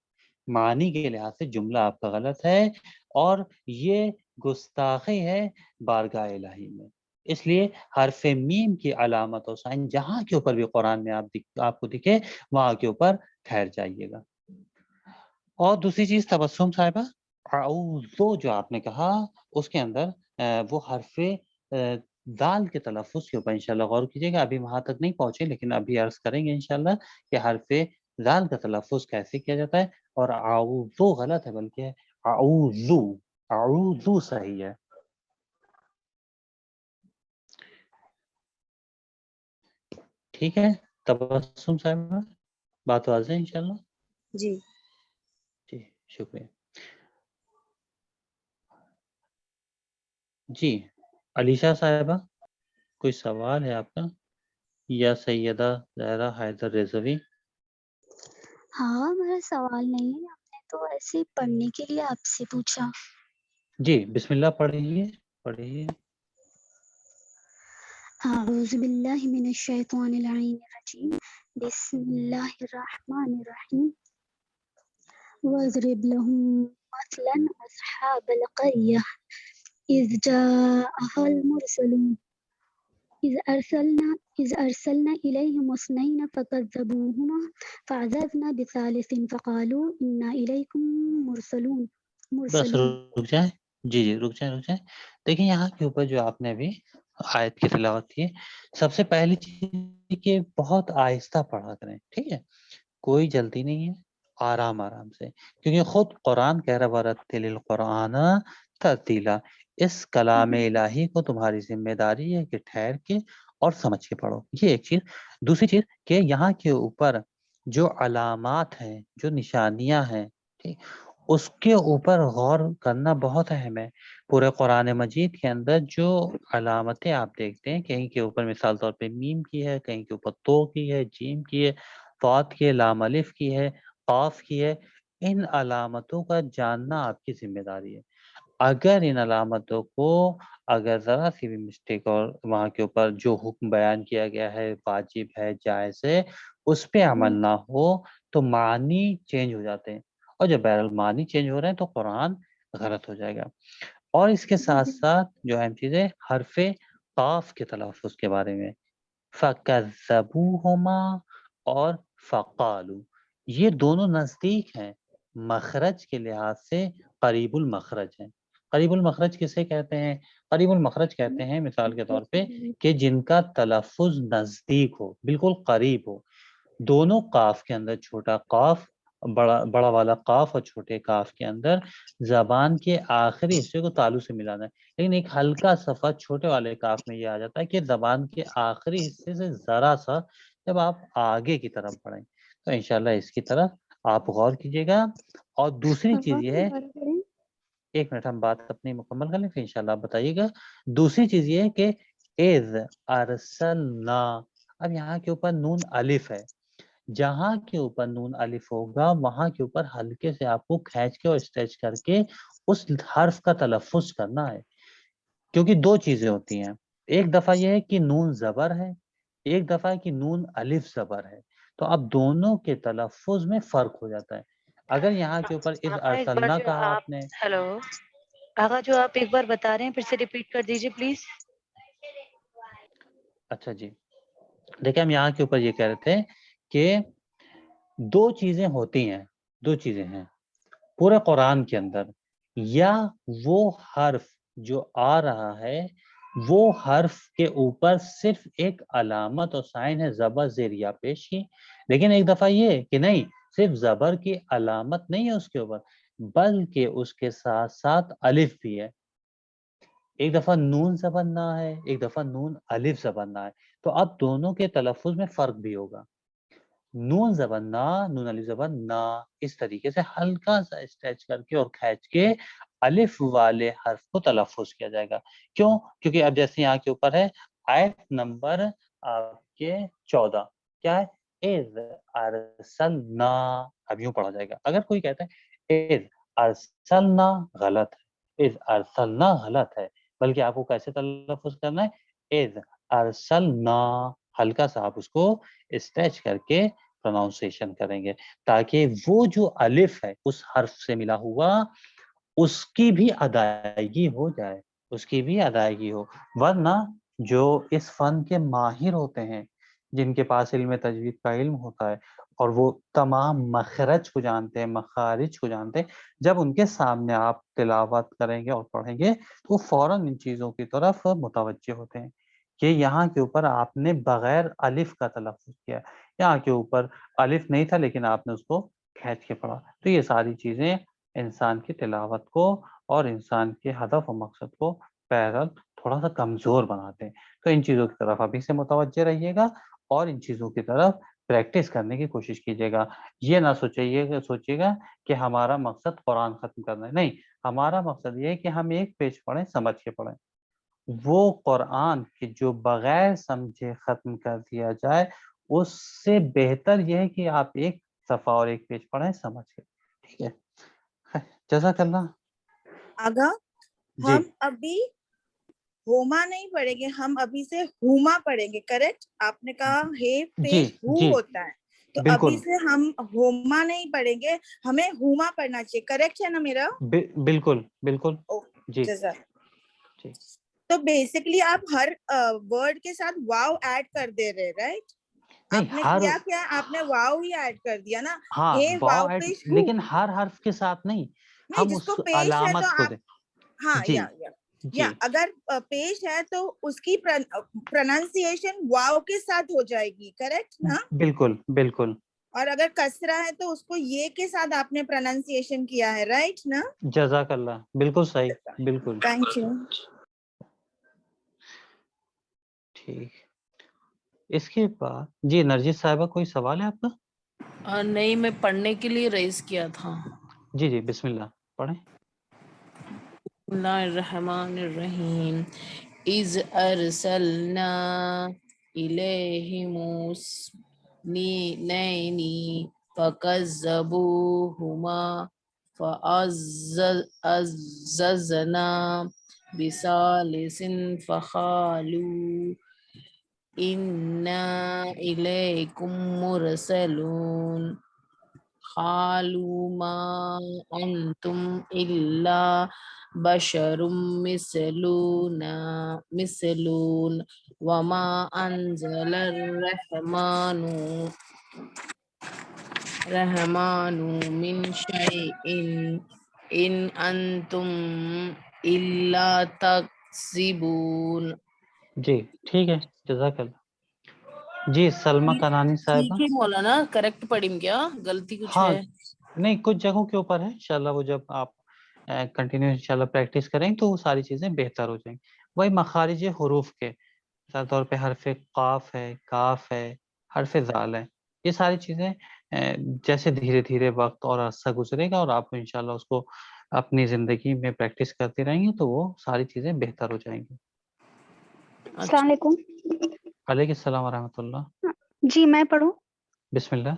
معنی کے لحاظ سے جملہ آپ کا غلط ہے اور یہ گستاخی ہے بارگاہ الہی میں. اس لیے حرف میم کی علامت و سائن جہاں کے اوپر بھی قرآن میں آپ کو دکھے وہاں کے اوپر ٹھہر جائیے گا. اور دوسری چیز تبسم صاحبہ, اعوذ جو آپ نے کہا اس کے اندر وہ حرف دال کے تلفظ کے اوپر انشاءاللہ غور کیجیے گا. ابھی وہاں تک نہیں پہنچے لیکن ابھی عرض کریں گے انشاءاللہ کہ حرف دال کا تلفظ کیسے کیا جاتا ہے. اور اعوذ غلط ہے بلکہ اعوذ, اعوذ صحیح ہے. ٹھیک ہے تبسم صاحبہ, بات واضح ہے انشاءاللہ. جی جی شکریہ. جی علیشہ صاحبہ کوئی سوال ہے آپ کا, یا سیدہ زہرا حیدر رضوی؟ ہاں میرا سوال نہیں ہے, ہم نے تو ایسے ہی پڑھنے کے لیے آپ سے پوچھا. جی بسم اللہ پڑھیے پڑھیے. اعوذ باللہ من الشیطان اللعین الرجیم. بسم اللہ الرحمن الرحیم. واضرب لهم مثلا اصحاب القریہ اذ جاءها المرسلون إذ أرسلنا إليهم اثنين فكذبوهما فعززنا بثالث فقالوا إنا إليكم بس مرسلون. رک جائیں. جی رک جائیں. دیکھیں یہاں کے اوپر جو آپ نے ابھی آیت کی تلاوت کی, سب سے پہلی چیز کہ بہت آہستہ پڑھا کریں, ٹھیک ہے, کوئی جلدی نہیں ہے, آرام آرام سے, کیونکہ خود قرآن کہہ رہا ورتل القرآن ترتیلا, اس کلام الہی کو تمہاری ذمہ داری ہے کہ ٹھہر کے اور سمجھ کے پڑھو. یہ ایک چیز. دوسری چیز کہ یہاں کے اوپر جو علامات ہیں, جو نشانیاں ہیں, ٹھیک, اس کے اوپر غور کرنا بہت اہم ہے. پورے قرآن مجید کے اندر جو علامتیں آپ دیکھتے ہیں, کہیں کے اوپر مثال طور پہ میم کی ہے, کہیں کے اوپر تو کی ہے, جیم کی ہے, فات کی ہے, لام الف کی ہے, قاف کی ہے, ان علامتوں کا جاننا آپ کی ذمہ داری ہے. اگر ان علامتوں کو اگر ذرا سی بھی مسٹیک اور وہاں کے اوپر جو حکم بیان کیا گیا ہے واجب ہے جائز ہے اس پہ عمل نہ ہو تو معنی چینج ہو جاتے ہیں, اور جب بہرحال معنی چینج ہو رہے ہیں تو قرآن غلط ہو جائے گا. اور اس کے ساتھ ساتھ جو اہم چیز ہے حرف قاف کے تلفظ کے بارے میں, فَكَذَّبُوهُمَا اور فَقَالُوا, یہ دونوں نزدیک ہیں, مخرج کے لحاظ سے قریب المخرج ہیں. قریب المخرج کسے کہتے ہیں؟ قریب المخرج کہتے ہیں مثال کے طور پہ کہ جن کا تلفظ نزدیک ہو، بالکل قریب ہو، دونوں قاف کے اندر چھوٹا قاف، بڑا والا قاف اور چھوٹے قاف کے اندر زبان کے آخری حصے کو تالو سے ملانا ہے، لیکن ایک ہلکا صفحہ چھوٹے والے قاف میں یہ آ جاتا ہے کہ زبان کے آخری حصے سے ذرا سا جب آپ آگے کی طرف بڑھیں، تو انشاءاللہ اس کی طرف آپ غور کیجیے گا۔ اور دوسری چیز یہ ہے، ایک منٹ ہم بات اپنی مکمل کر لیں پھر انشاءاللہ آپ بتائیے گا۔ دوسری چیز یہ ہے کہ اذ ارسلنا، اب یہاں کے اوپر نون الف ہے، جہاں کے اوپر نون الف ہوگا وہاں کے اوپر ہلکے سے آپ کو کھینچ کے اور اسٹریچ کر کے اس حرف کا تلفظ کرنا ہے، کیونکہ دو چیزیں ہوتی ہیں، ایک دفعہ یہ ہے کہ نون زبر ہے، ایک دفعہ ہے کہ نون الف زبر ہے، تو اب دونوں کے تلفظ میں فرق ہو جاتا ہے۔ اگر یہاں کے اوپر اذ آقا ایک بار ارسلنا جو کہا آپ آپ نے، ہیلو آقا جو آپ ایک بار بتا رہے ہیں پھر سے ریپیٹ کر دیجیے پلیز۔ اچھا جی، دیکھیں ہم یہاں کے اوپر یہ کہہ رہے تھے کہ دو چیزیں ہوتی ہیں، دو چیزیں ہیں پورے قرآن کے اندر، یا وہ حرف جو آ رہا ہے وہ حرف کے اوپر صرف ایک علامت اور سائن ہے زبر زیر یا پیش کی، لیکن ایک دفعہ یہ کہ نہیں صرف زبر کی علامت نہیں ہے اس کے اوپر بلکہ اس کے ساتھ ساتھ الف بھی ہے، ایک دفعہ نون زبر نہ ہے ایک دفعہ نون الف زبر نہ ہے، تو اب دونوں کے تلفظ میں فرق بھی ہوگا، نون زبر نا، نون الف زبر نا، اس طریقے سے ہلکا سا اسٹریچ کر کے اور کھینچ کے الف والے حرف کو تلفظ کیا جائے گا۔ کیوں؟ کیونکہ اب جیسے یہاں کے اوپر ہے آیت نمبر آپ کے 14 کیا ہے، اذ ارسلنا، اب یوں پڑھا جائے گا، اگر کوئی کہتا ہے اذ ارسلنا غلط ہے، اذ ارسلنا غلط ہے، بلکہ آپ کو کیسے تلفظ کرنا ہے، اذ ارسلنا، ہلکا سا آپ اس کو اسٹریچ کر کے پروناؤنسیشن کریں گے تاکہ وہ جو الف ہے اس حرف سے ملا ہوا اس کی بھی ادائیگی ہو جائے، اس کی بھی ادائیگی ہو، ورنہ جو اس فن کے ماہر ہوتے ہیں جن کے پاس علم تجوید کا علم ہوتا ہے اور وہ تمام مخرج کو جانتے ہیں مخارج کو جانتے ہیں، جب ان کے سامنے آپ تلاوت کریں گے اور پڑھیں گے تو وہ فوراً ان چیزوں کی طرف متوجہ ہوتے ہیں کہ یہاں کے اوپر آپ نے بغیر الف کا تلفظ کیا، یہاں کے اوپر الف نہیں تھا لیکن آپ نے اس کو کھینچ کے پڑھا، تو یہ ساری چیزیں انسان کی تلاوت کو اور انسان کے ہدف و مقصد کو پیرل تھوڑا سا کمزور بناتے ہیں، تو ان چیزوں کی طرف ابھی سے متوجہ رہیے گا اور ان چیزوں کی طرف پریکٹس کرنے کی کوشش کیجیے گا، یہ نہ سوچیے گا کہ ہمارا مقصد قرآن ختم کرنا ہے، نہیں، ہمارا مقصد یہ ہے کہ ہم ایک پیج پڑھیں سمجھ کے پڑھیں، وہ قرآن کی جو بغیر سمجھے ختم کر دیا جائے اس سے بہتر یہ ہے کہ آپ ایک صفحہ اور ایک پیج پڑھیں سمجھ کے، ٹھیک ہے، جزاک اللہ۔ آگا جی ہم ابھی ہوما نہیں پڑھیں گے، ہم ابھی سے ہوما پڑھیں گے، کریکٹ؟ آپ نے کہا ہے جی پیش ہو جی ہوتا ہے، تو ابھی بالکل سے ہم ہوما نہیں پڑھیں گے، ہمیں ہوما پڑھنا چاہیے، کریکٹ ہے نا میرا؟ بالکل بالکل جی جزاک۔ جی، تو بیسکلی آپ ہر ورڈ کے ساتھ واو ایڈ کر دے رہے، رائٹ؟ نہیں آپ نے ہر، کیا آپ نے واو ہی ایڈ کر دیا نا، ہاں ہے واو واو ایڈ، پیش ہو، لیکن ہر حرف کے ساتھ نہیں، نہیں ہم جس اس کو پیش ہے تو علامت کو آپ، دیں، ہاں جی یا جی اگر پیش ہے تو اس کی پروننسیشن واو کے ساتھ ہو جائے گی، کریکٹ نا؟ بالکل بالکل، اور اگر کسرہ ہے تو اس کو یہ کے ساتھ آپ نے پروننسیشن کیا ہے، رائٹ نا؟ جزاک اللہ، بالکل صحیح، بالکل تھینک یو۔ ٹھیک، اس کے بعد جی نرجس صاحبہ کوئی سوال ہے آپ کا؟ نہیں، میں پڑھنے کے لیے ریز کیا تھا۔ جی جی بسم اللہ پڑھیں۔ بسم اللہ الرحمن الرحیم، اذ ارسلنا الیہم اثنین فکذبوہما فعززنا بثالث فقالوا انا الیکم مرسلون قالوا ما انتم الا بشر مثلون وما انزل الرحمن من شيء ان انتم إلا تكسبون. جی ٹھیک ہے، جزاک اللہ. جی سلمہ کنانی صاحبہ. ٹھیک ہے مولانا، کریکٹ پڑھیں کیا؟ غلطی کچھ ہاں ہے؟ نہیں، کچھ جگہوں کے اوپر ہے انشاءاللہ، وہ جب آپ کنٹینیو انشاءاللہ پریکٹس کریں تو وہ ساری چیزیں بہتر ہو جائیں گی. وہی مخارج حروف کے مثال طور پہ حرف قاف ہے، کاف ہے، حرف ذال ہے، یہ ساری چیزیں جیسے دھیرے دھیرے وقت اور عرصہ گزرے گا اور آپ انشاءاللہ اس کو اپنی زندگی میں پریکٹس کرتے رہیں گے تو وہ ساری چیزیں بہتر ہو جائیں گی. السلام علیکم. علیکم السلام ورحمۃ اللہ. جی میں پڑھوں؟ بسم اللہ.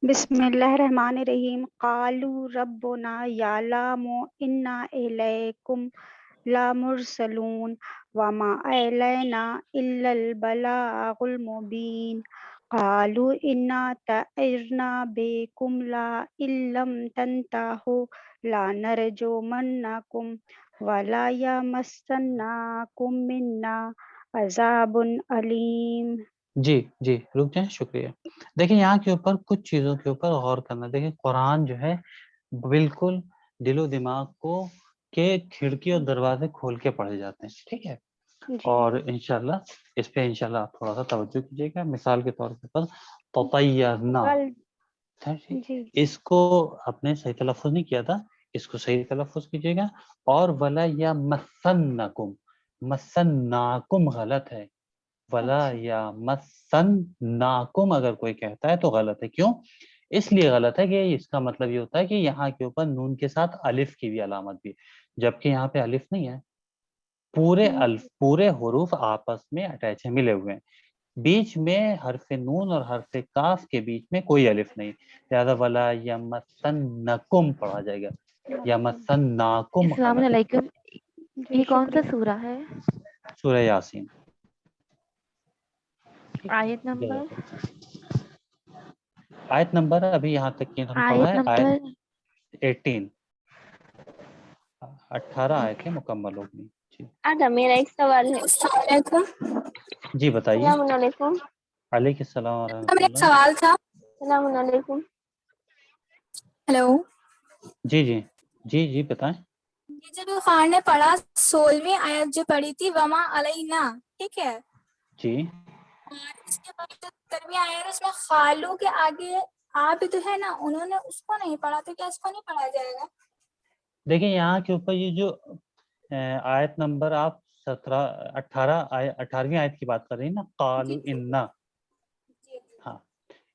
بسم اللہ الرحمن الرحیم. قالوا ربنا یعلم انا الیکم لمرسلون وما علینا الا البلاغ المبین. قالوا انا طائرنا بكم لئن لم تنتهوا لنرجمنكم ولا يمسنكم منا عذاب علیم. جی جی رک جائیں، شکریہ. دیکھیں یہاں کے اوپر کچھ چیزوں کے اوپر غور کرنا. دیکھیں قرآن جو ہے بالکل دل و دماغ کو کے کھڑکی اور دروازے کھول کے پڑھے جاتے ہیں، ٹھیک ہے. اور انشاءاللہ اس پہ انشاءاللہ آپ تھوڑا سا توجہ کیجیے گا. مثال کے طور پر تطیرنا، اس کو آپ نے صحیح تلفظ نہیں کیا تھا، اس کو صحیح تلفظ کیجیے گا. اور ولا یا مسنکم، مسناکم غلط ہے. ولا یا مسناکم اگر کوئی کہتا ہے تو غلط ہے. کیوں؟ اس لیے غلط ہے کہ اس کا مطلب یہ ہوتا ہے کہ یہاں کے اوپر نون کے ساتھ الف کی بھی علامت بھی ہے، جبکہ یہاں پہ الف نہیں ہے. پورے حروف آپس میں اٹیچ ہیں، ملے ہوئے ہیں. بیچ میں حرف نون اور حرف کاف کے بیچ میں کوئی الف نہیں، لہذا ولا یمسنکم پڑھا جائے گا. یمسناکم السلام غلط. علیکم. یہ کون سا سورہ ہے؟ سورہ یاسین. آیت نمبر؟ آیت نمبر ابھی یہاں تک کی ہم پڑھا آیت ہے نمبر آیت 18، 18 آیتیں مکمل ہو گئی. جی آگا میرا ایک سوال ہے. السلام علیکم. جی بتائیے. السلام علیکم. علیکم السلام ورحمۃ میرا ایک اللہ. سوال تھا. السلام علیکم. ہیلو. جی جی جی جی بتائیں. یہ جو خان نے پڑھا 16ویں آیت جو پڑھی تھی وما علینا، ٹھیک ہے، جی اور اس کے بعد جو 17ویں آیت اس میں خالو کے آگے آپ تو ہے نا، انہوں نے اس کو نہیں پڑھا تو کیا اس کو نہیں پڑھا جائے گا؟ دیکھیں یہاں کے اوپر یہ جو آیت نمبر آپ 18ویں آیت کی بات کر رہی ہیں نا، قالو انا. ہاں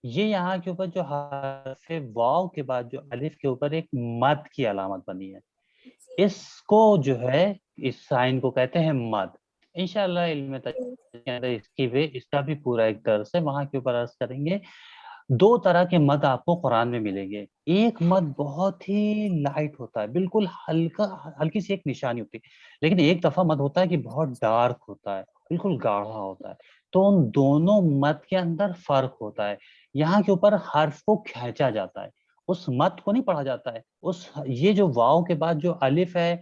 یہ یہاں کے اوپر جو حرف واو کے بعد جو الف کے اوپر ایک مد کی علامت بنی ہے، اس کو جو ہے اس سائن کو کہتے ہیں مد. انشاءاللہ علم تجوید کے اندر اس کا بھی پورا ایک درس ہے، وہاں کے اوپر عرض کریں گے. 2 طرح کے مد آپ کو قرآن میں ملیں گے. ایک مد بہت ہی لائٹ ہوتا ہے، بالکل ہلکی سی ایک نشانی ہوتی ہے، لیکن ایک دفعہ مد ہوتا ہے کہ بہت ڈارک ہوتا ہے، بالکل گاڑھا ہوتا ہے. تو ان دونوں مد کے اندر فرق ہوتا ہے. یہاں کے اوپر حرف کو کھینچا جاتا ہے، اس مد کو نہیں پڑھا جاتا ہے. یہ جو واو کے بعد جو الف ہے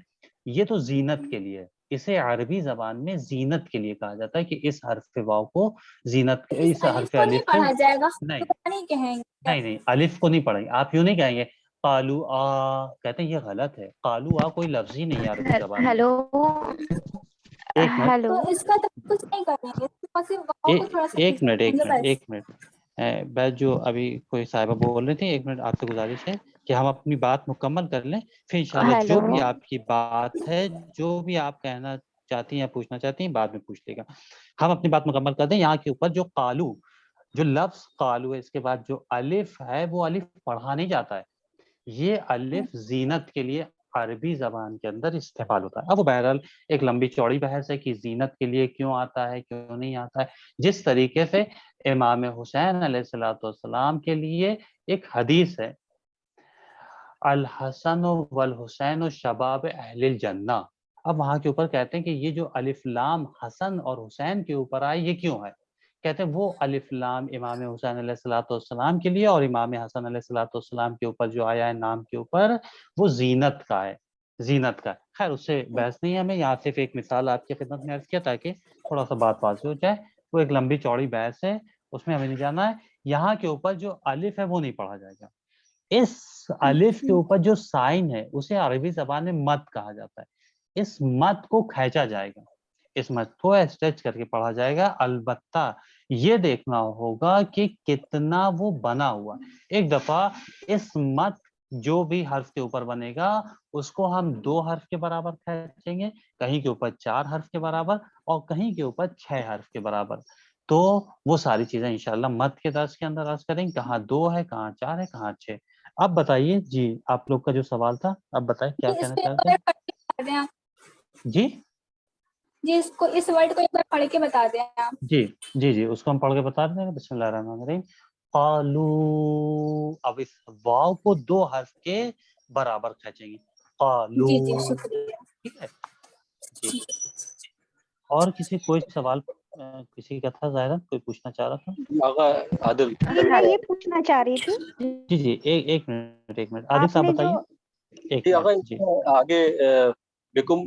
یہ تو زینت کے لیے، اسے عربی زبان میں زینت کے لیے کہا جاتا ہے کہ اس حرف واو کو زینت، اس حرف نہیں الف کو پڑھا جائے گا، نہیں کہیں گے نہیں الف کو نہیں پڑھیں گے. آپ یوں نہیں کہیں گے قالو آ، کہتے ہیں یہ غلط ہے. قالو آ کوئی لفظ ہی نہیں ہے عربی زبان میں. ہیلو ایک منٹ، ہیلو. تو اس کا تو کچھ نہیں کریں گے، صرف واؤ کو تھوڑا سا ایک منٹ ایک منٹ بس. ایک منٹ. بس جو ابھی کوئی صاحبہ بول رہی تھی، ایک منٹ آپ سے گزارش ہے کہ ہم اپنی بات مکمل کر لیں، پھر انشاءاللہ جو ہیلو بھی آپ کی بات ہے، جو بھی آپ کہنا چاہتی ہیں یا پوچھنا چاہتی ہیں بعد میں پوچھ لے گا. ہم اپنی بات مکمل کر دیں. یہاں کے اوپر جو قالو، جو لفظ قالو ہے، اس کے بعد جو الف ہے وہ الف پڑھا نہیں جاتا ہے. یہ الف زینت کے لیے عربی زبان کے اندر استعمال ہوتا ہے. اب وہ بہرحال ایک لمبی چوڑی بحث ہے کہ زینت کے لیے کیوں آتا ہے کیوں نہیں آتا ہے. جس طریقے سے امام حسین علیہ الصلوۃ والسلام کے لیے ایک حدیث ہے، الحسن والحسین شباب اہل الجنہ. اب وہاں کے اوپر کہتے ہیں کہ یہ جو الف لام حسن اور حسین کے اوپر آئے یہ کیوں ہے؟ کہتے ہیں وہ الف لام امام حسین علیہ الصلوۃ والسلام کے لیے اور امام حسن علیہ الصلوۃ والسلام کے اوپر جو آیا ہے نام کے اوپر، وہ زینت کا ہے، زینت کا. خیر اس سے بحث نہیں ہے. ہمیں یہاں صرف ایک مثال آپ کی خدمت میں عرض کیا تاکہ تھوڑا سا بات واضح ہو جائے. وہ ایک لمبی چوڑی بحث ہے، اس میں ہمیں نہیں جانا ہے. یہاں کے اوپر جو الف ہے وہ نہیں پڑھا جائے گا. اس الف کے اوپر جو سائن ہے اسے عربی زبان میں مد کہا جاتا ہے. اس مد کو کھینچا جائے گا، اس مد کو اسٹریچ کر کے پڑھا جائے گا، البتہ یہ دیکھنا ہوگا کہ کتنا وہ بنا ہوا. ایک دفعہ اس مد جو بھی حرف کے اوپر بنے گا اس کو ہم 2 حرف کے برابر کھینچیں گے، کہیں کے اوپر 4 حرف کے برابر اور کہیں کے اوپر 6 حرف کے برابر. تو وہ ساری چیزیں انشاءاللہ مد کے درس کے اندر عرض کریں، کہاں 2 ہے، کہاں 4 ہے، کہاں 6. اب بتائیے جی، آپ لوگ کا جو سوال تھا اب بتائیں کیا اس کہنا کو ایک چاہتے بار ہیں. پڑھ کے بتا دیں آپ. جی جی اس ورڈ کو ایک بار پڑھ کے بتا دیں آپ. جی جی جی اس کو ہم پڑھ کے بتا دیں گے. بسم اللہ الرحمن الرحیم. قالو، اب اس واو کو 2 حرف کے برابر کھینچیں گے. قالو، جی جی شکریہ. ٹھیک ہے جی. اور کسی کوئی سوال کسی کا تھا؟ ظاہرہ کوئی پوچھنا چاہ رہا تھا. آغا عادل میں یہ پوچھنا چاہ رہی تھی جی جی ایک منٹ عادل آپ صاحب نے جو بتائیے. ایک جی آغا منٹ جی. آگے بکم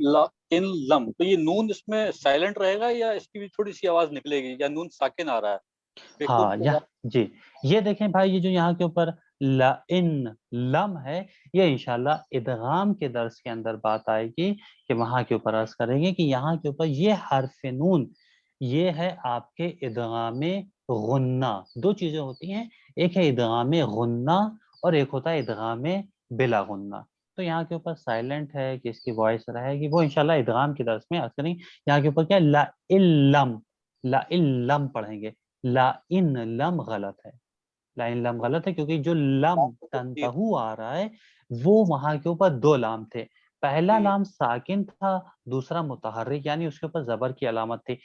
ان لم، تو یہ نون اس میں سائلنٹ رہے گا یا اس کی بھی تھوڑی سی آواز نکلے گی، یا نون ساکن آ رہا ہے؟ ہاں جی یہ دیکھیں بھائی، یہ جو یہاں کے اوپر ان لم ہے، یہ انشاءاللہ ادغام کے درس کے اندر بات آئے گی کہ وہاں کے اوپر عرض کریں گے کہ یہاں کے اوپر یہ حرف نون یہ ہے آپ کے ادغام غنہ. 2 چیزیں ہوتی ہیں، ایک ہے ادغام غنہ اور ایک ہوتا ہے ادغام بلا غنہ. تو یہاں کے اوپر سائلنٹ ہے کہ اس کی وائس رہے گی، وہ انشاءاللہ ادغام کے درس میں عرض کریں گے. یہاں کے اوپر کیا لا علم، لا علم پڑھیں گے. لا ان لم غلط ہے، لا ان لم غلط ہے کیونکہ جو لم تنتہو آ رہا ہے وہ وہاں کے اوپر 2 لام تھے. پہلا لام ساکن تھا، دوسرا متحرک، یعنی اس کے اوپر زبر کی علامت تھی.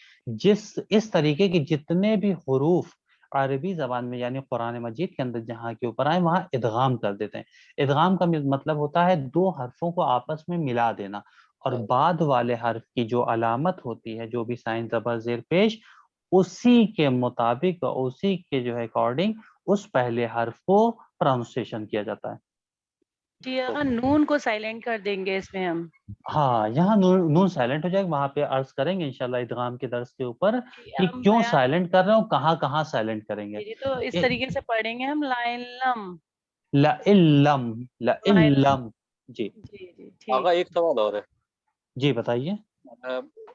اس طریقے کے جتنے بھی حروف عربی زبان میں یعنی قرآن مجید کے اندر جہاں کے اوپر آئے وہاں ادغام کر دیتے ہیں. ادغام کا مطلب ہوتا ہے 2 حرفوں کو آپس میں ملا دینا، اور بعد والے حرف کی جو علامت ہوتی ہے، جو بھی سائن زبر زیر پیش، اسی کے مطابق اسی کے جو ہے اکارڈنگ اس پہلے حرف کو پروننسیشن کیا جاتا ہے. جی اگر نون کو سائلنٹ کر دیں گے اس میں ہم. ہاں یہاں نون سائلنٹ ہو جائے گا، وہاں پہ عرض کریں گے انشاءاللہ ادغام کے درس کے اوپر کہ کیوں سائلنٹ کر رہے ہوں، کہاں کہاں سائلنٹ کریں گے. جی تو اس طریقے سے پڑھیں گے ہم لائلم لَإِلَّمْ لَإِلَّمْ. جی جی جی آغا ایک سوال اور ہے. جی بتائیے.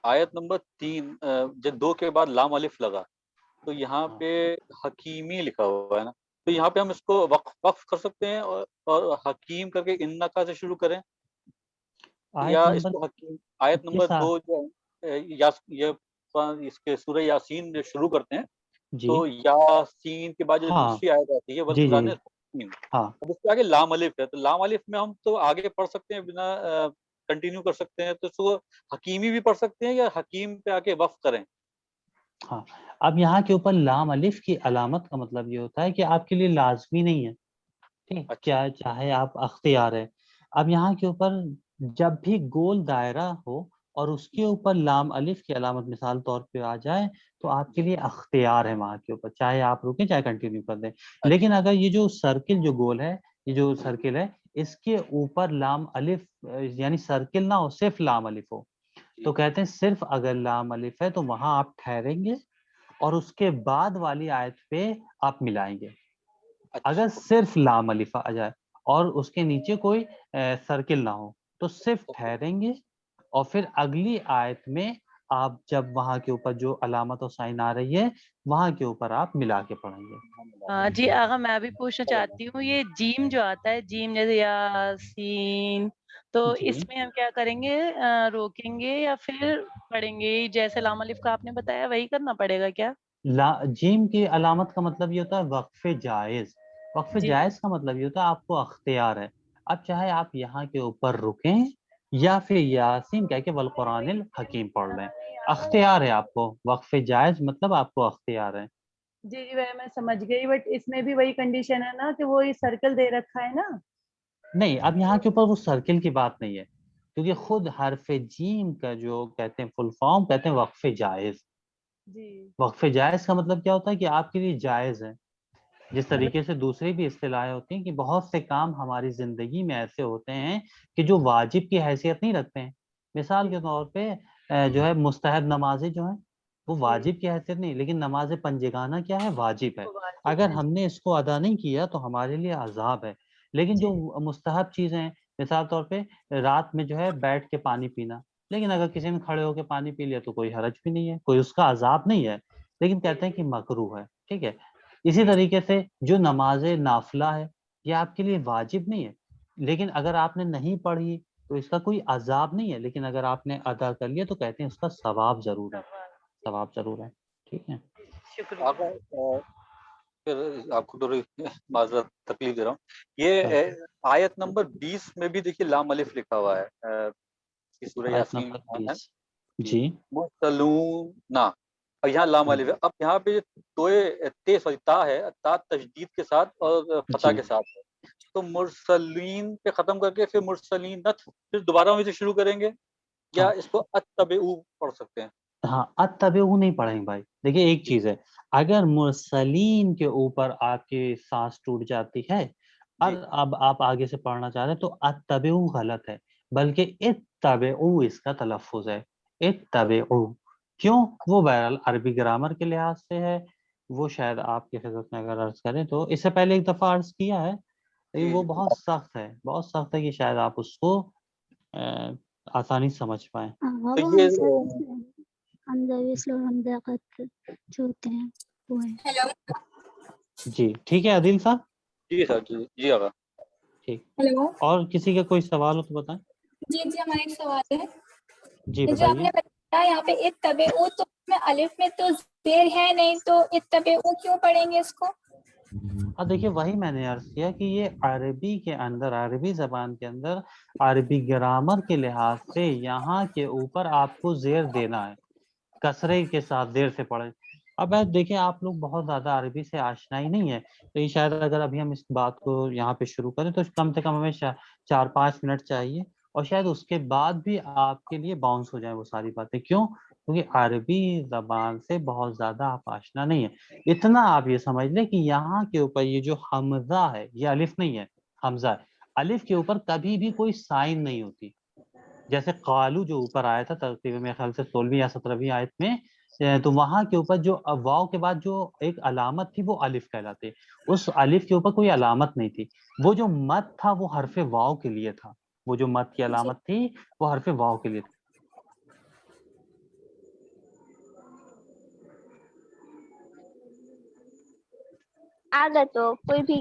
آیت نمبر 3 جب 2 کے بعد لام الف لگا تو یہاں پہ حکیمی لکھا ہوا ہے نا، تو یہاں پہ ہم اس کو وقف کر سکتے ہیں اور حکیم کر کے انکا سے شروع کریں، یا اس کو حکیم آیت نمبر 2 جو اس کے سورہ یاسین جو شروع کرتے ہیں تو یاسین کے بعد جو دوسری آیت آتی ہے والقرآن الحکیم، اب اس کے آگے لام الف ہے، تو لام الف میں ہم تو آگے پڑھ سکتے ہیں بنا کنٹینیو کر سکتے ہیں، تو اس کو حکیمی بھی پڑھ سکتے ہیں یا حکیم پہ آ کے وقف کریں؟ ہاں اب یہاں کے اوپر لام الف کی علامت کا مطلب یہ ہوتا ہے کہ آپ کے لیے لازمی نہیں ہے، ٹھیک کیا چاہے آپ اختیار ہے. اب یہاں کے اوپر جب بھی گول دائرہ ہو اور اس کے اوپر لام الف کی علامت مثال طور پہ آ جائے تو آپ کے لیے اختیار ہے وہاں کے اوپر، چاہے آپ رکیں چاہے کنٹینیو کر دیں. لیکن اگر یہ جو سرکل جو گول ہے، یہ جو سرکل ہے اس کے اوپر لام الف یعنی سرکل نہ ہو، صرف لام الف ہو، تو کہتے ہیں صرف اگر لام الف ہے تو وہاں آپ ٹھہریں گے اور اس کے بعد والی آیت پہ آپ ملائیں گے. اگر صرف لام الف آ جائے اور اس کے نیچے کوئی سرکل نہ ہو تو صرف ٹھہریں گے اور پھر اگلی آیت میں آپ جب وہاں کے اوپر جو علامت و سائن آ رہی ہے وہاں کے اوپر آپ ملا کے پڑھیں گے. جی آغا میں بھی پوچھنا چاہتی ہوں، یہ جیم جو آتا ہے جیم جیسے یاسین، تو اس میں ہم کیا کریں گے، روکیں گے یا پھر پڑھیں گے جیسے لام الف کا آپ نے بتایا وہی کرنا پڑے گا کیا؟ جیم کی علامت کا مطلب یہ ہوتا ہے وقف جائز. وقف جائز کا مطلب یہ ہوتا ہے آپ کو اختیار ہے، اب چاہے آپ یہاں کے اوپر رکیں یا پھر یاسین کہہ کے والقرآن الحکیم پڑھ لیں، اختیار ہے آپ کو. وقف جائز مطلب آپ کو اختیار ہے. جی جی میں سمجھ گئی، بٹ اس میں بھی وہی کنڈیشن ہے نا کہ وہ سرکل دے رکھا ہے نا. نہیں اب یہاں کے اوپر وہ سرکل کی بات نہیں ہے، کیونکہ خود حرف جیم کا جو کہتے ہیں فل فارم کہتے ہیں وقف جائز. وقف جائز کا مطلب کیا ہوتا ہے کہ آپ کے لیے جائز ہے. جس طریقے سے دوسری بھی اصطلاحیں ہوتی ہیں کہ بہت سے کام ہماری زندگی میں ایسے ہوتے ہیں کہ جو واجب کی حیثیت نہیں رکھتے ہیں. مثال کے طور پہ جو ہے مستحب نمازیں جو ہیں وہ واجب کی حیثیت نہیں، لیکن نماز پنجگانہ کیا ہے، واجب ہے. اگر ہم نے اس کو ادا نہیں کیا تو ہمارے لیے عذاب ہے. لیکن جو مستحب چیزیں ہیں مثال طور پہ رات میں جو ہے بیٹھ کے پانی پینا، لیکن اگر کسی نے کھڑے ہو کے پانی پی لیا تو کوئی حرج بھی نہیں ہے، کوئی اس کا عذاب نہیں ہے، لیکن کہتے ہیں کہ مکروہ ہے. ٹھیک ہے. اسی طریقے سے جو نماز نافلہ ہے یہ آپ کے لیے واجب نہیں ہے، لیکن اگر آپ نے نہیں پڑھی تو اس کا کوئی عذاب نہیں ہے، لیکن اگر آپ نے ادا کر لیا تو کہتے ہیں اس کا ثواب ضرور ہے، ثواب ضرور ہے. ٹھیک ہے. آقا پھر آپ کو تھوڑی معذرت تکلیف دے رہا ہوں. یہ آیت نمبر 20 میں بھی دیکھیے لام الف لکھا ہوا ہے سورہ آیت یاسین نمبر ہے 20 جی مرسلون، اور یہاں لام الف ہے. اب یہاں پہ تے سوری تا ہے، تا تشدید کے ساتھ اور فتح جی کے ساتھ ہے. تو مرسلین پہ ختم کر کے پھر مرسلینت پھر دوبارہ وہیں سے شروع کریں گے، یا ہاں اس کو اتبعو پڑھ سکتے ہیں؟ ہاں اتبعو نہیں پڑھیں بھائی. دیکھیے ایک چیز ہے، اگر مرسلین کے اوپر آپ کی سانس ٹوٹ جاتی ہے اور جی اب آپ آگے سے پڑھنا چاہ رہے ہیں تو اتبعو غلط ہے، بلکہ اتبعو اس کا تلفظ ہے. اتبعو کیوں؟ وہ بہرحال عربی گرامر کے لحاظ سے ہے، وہ شاید آپ کی خدمت میں اگر عرض کریں تو اس سے پہلے ایک دفعہ عرض کیا ہے، لیکن وہ بہت سخت ہے، بہت سخت ہے کہ شاید آپ اس کو آسانی سے سمجھ پائیں. تو وہ یہ حمزہ وصل اور حمزہ قطع جو ہوتے ہیں وہ ہے. ہیلو جی ٹھیک ہے عادل صاحب. جی سر جی جی آقا. ٹھیک. ہیلو اور کسی کا کوئی سوال ہو تو بتائیں. جی ہمارا ایک سوال ہے. جی یہ جو آپ بتائیے. نے بتایا یہاں پہ اتبعو، تو میں الف میں تو زیر ہے نہیں، تو اتبعو کیوں پڑھیں گے اس کو؟ اور دیکھیے وہی میں نے عرض کیا کہ یہ عربی کے اندر، عربی زبان کے اندر عربی گرامر کے لحاظ سے یہاں کے اوپر آپ کو زیر دینا ہے، کسرے کے ساتھ دیر سے پڑھیں. اب دیکھیں آپ لوگ بہت زیادہ عربی سے آشنائی نہیں ہے، تو یہ شاید اگر ابھی ہم اس بات کو یہاں پہ شروع کریں تو کم سے کم ہمیں 4-5 منٹ چاہیے، اور شاید اس کے بعد بھی آپ کے لیے باؤنس ہو جائیں وہ ساری باتیں. کیوں؟ کیونکہ عربی زبان سے بہت زیادہ آپ آشنا نہیں ہے. اتنا آپ یہ سمجھ لیں کہ یہاں کے اوپر یہ جو حمزہ ہے یہ الف نہیں ہے، حمزہ ہے. الف کے اوپر کبھی بھی کوئی سائن نہیں ہوتی. جیسے قالو جو اوپر آیا تھا تقریباً میرے خیال سے 16ویں یا 17ویں آیت میں، تو وہاں کے اوپر جو واو کے بعد جو ایک علامت تھی وہ الف کہلاتے. اس الف کے اوپر کوئی علامت نہیں تھی، وہ جو مد تھا وہ حرف واو کے لیے تھا، وہ جو مد کی علامت تھی وہ حرف واو کے لیے تھی. آگے تو کوئی بھی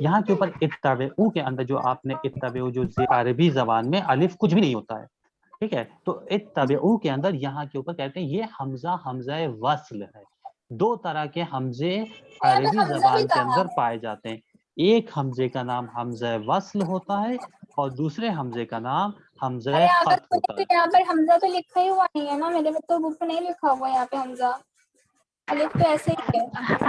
یہاں کے اوپر اتبعو کے اندر جو آپ نے اتبعو جو عربی زبان میں الف کچھ بھی نہیں ہوتا ہے. ٹھیک ہے. تو اتبعو کے اندر یہاں کے اوپر کہتے ہیں یہ حمزہ حمزہ وصل ہے. 2 طرح کے حمزے یہاں پہ عربی حمزہ بھی زبان کے کہا اندر پائے جاتے ہیں. ایک حمزے کا نام حمزہ وصل ہوتا ہے اور دوسرے حمزے کا نام حمزہ ارے اگر قطع مجھے ہوتا تو ہے. یہاں پر حمزہ تو لکھا ہی ہوا نہیں ہے نا، میرے میں تو بک میں نہیں لکھا ہوا یہاں پہ حمزہ، الف تو ایسے ہی ہے.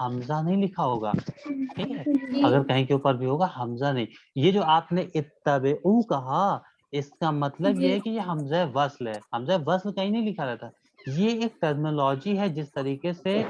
حمزہ نہیں لکھا ہوگا. ٹھیک ہے. جی اگر کہیں کے اوپر بھی ہوگا حمزہ نہیں. یہ جو آپ نے اتبعو کہا اس کا مطلب یہ جی ہے کہ یہ حمزہ وصل ہے. حمزہ وصل کہیں نہیں لکھا رہتا. یہ ایک ٹرمنالوجی ہے جس طریقے سے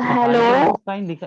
مخارج حروف کہیں لکھا.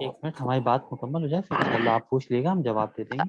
ایک منٹ ہماری بات مکمل ہو جائے پھر انشاءاللہ آپ پوچھ لیے گا ہم جواب دے دیں گے.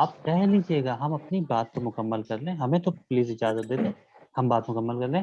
آپ کہہ لیجئے گا، ہم اپنی بات تو مکمل کر لیں. ہمیں تو پلیز اجازت دے دیں ہم بات مکمل کر لیں.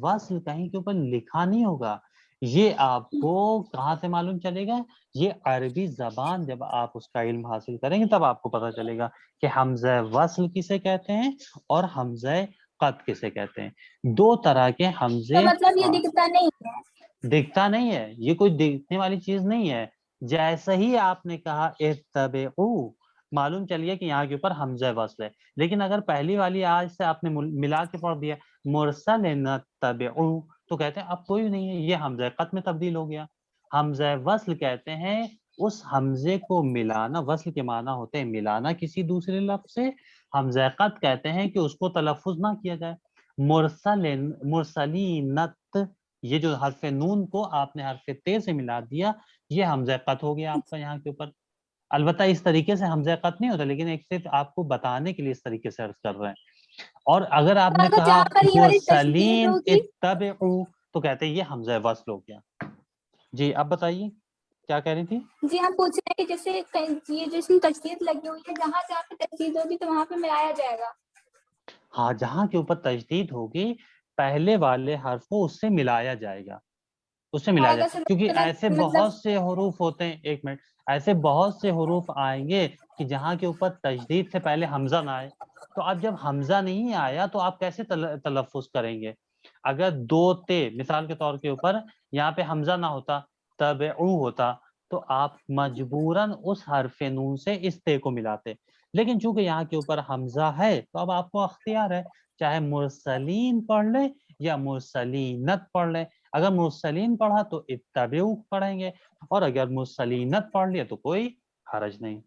وصل کہیں کے اوپر لکھا نہیں ہوگا. یہ آپ کو کہاں سے معلوم چلے گا؟ یہ عربی زبان جب آپ اس کا علم حاصل کریں گے تب آپ کو پتہ چلے گا کہ حمزہ وصل کسے کہتے ہیں اور حمزہ قطع کسے کہتے ہیں. 2 طرح کے تو حمزے مطلب یہ دکھتا نہیں ہے. دکھتا نہیں ہے، یہ کوئی دیکھنے والی چیز نہیں ہے. جیسے ہی آپ نے کہا اتبعو معلوم چلیے کہ یہاں کے اوپر حمزہ وصل ہے. لیکن اگر پہلی والی آج سے آپ نے ملا کے پڑھ دیا مرسل نتبعو تو کہتے ہیں اب کوئی نہیں ہے، یہ حمزہ قطع میں تبدیل ہو گیا. حمزہ وصل کہتے ہیں اس حمزے کو ملانا، وصل کے معنی ہوتے ہیں ملانا کسی دوسرے لفظ سے. حمزہ قطع کہتے ہیں کہ اس کو تلفظ نہ کیا جائے. مرسلینت یہ جو حرف نون کو آپ نے حرف تے سے ملا دیا یہ حمزہ قطع ہو گیا آپ کا یہاں کے اوپر. البتہ اس طریقے سے حمزہ قطع نہیں ہوتا، لیکن ایک صرف آپ کو بتانے کے لیے اس طریقے سے عرض کر رہے ہیں. اور اگر آپ نے اگر کہا جہاں پر یہ والی تشدید مرسلین ہوگی اتبعو تو کہتے ہیں یہ حمزہ وصل ہو گیا. جی اب بتائیے کیا کہہ رہی تھی؟ جی ہم پوچھ رہے ہیں کہ جیسے یہ جس میں تشدید لگی ہوئی ہے جہاں جہاں پہ تشدید ہوگی تو وہاں پہ ملایا جائے گا. ہاں جہاں کے اوپر تجدید ہوگی پہلے والے حرف کو اس سے ملایا جائے گا، اس سے اور ملایا اگر جائے، کیونکہ ایسے بہت سے حروف ہوتے ہیں، ایک منٹ، ایسے بہت سے حروف آئیں گے کہ جہاں کے اوپر تجدید سے پہلے حمزہ نہ آئے، تو اب جب حمزہ نہیں آیا تو آپ کیسے تلفظ کریں گے؟ اگر دو تے مثال کے طور کے اوپر یہاں پہ حمزہ نہ ہوتا تبعو ہوتا تو آپ مجبوراً اس حرف نون سے اس تے کو ملاتے، لیکن چونکہ یہاں کے اوپر حمزہ ہے تو اب آپ کو اختیار ہے، چاہے مرسلین پڑھ لیں یا مرسلینت پڑھ لیں۔ اگر مرسلین پڑھا تو اتبعو پڑھیں گے، اور اگر مرسلینت پڑھ لیا تو کوئی حرج نہیں۔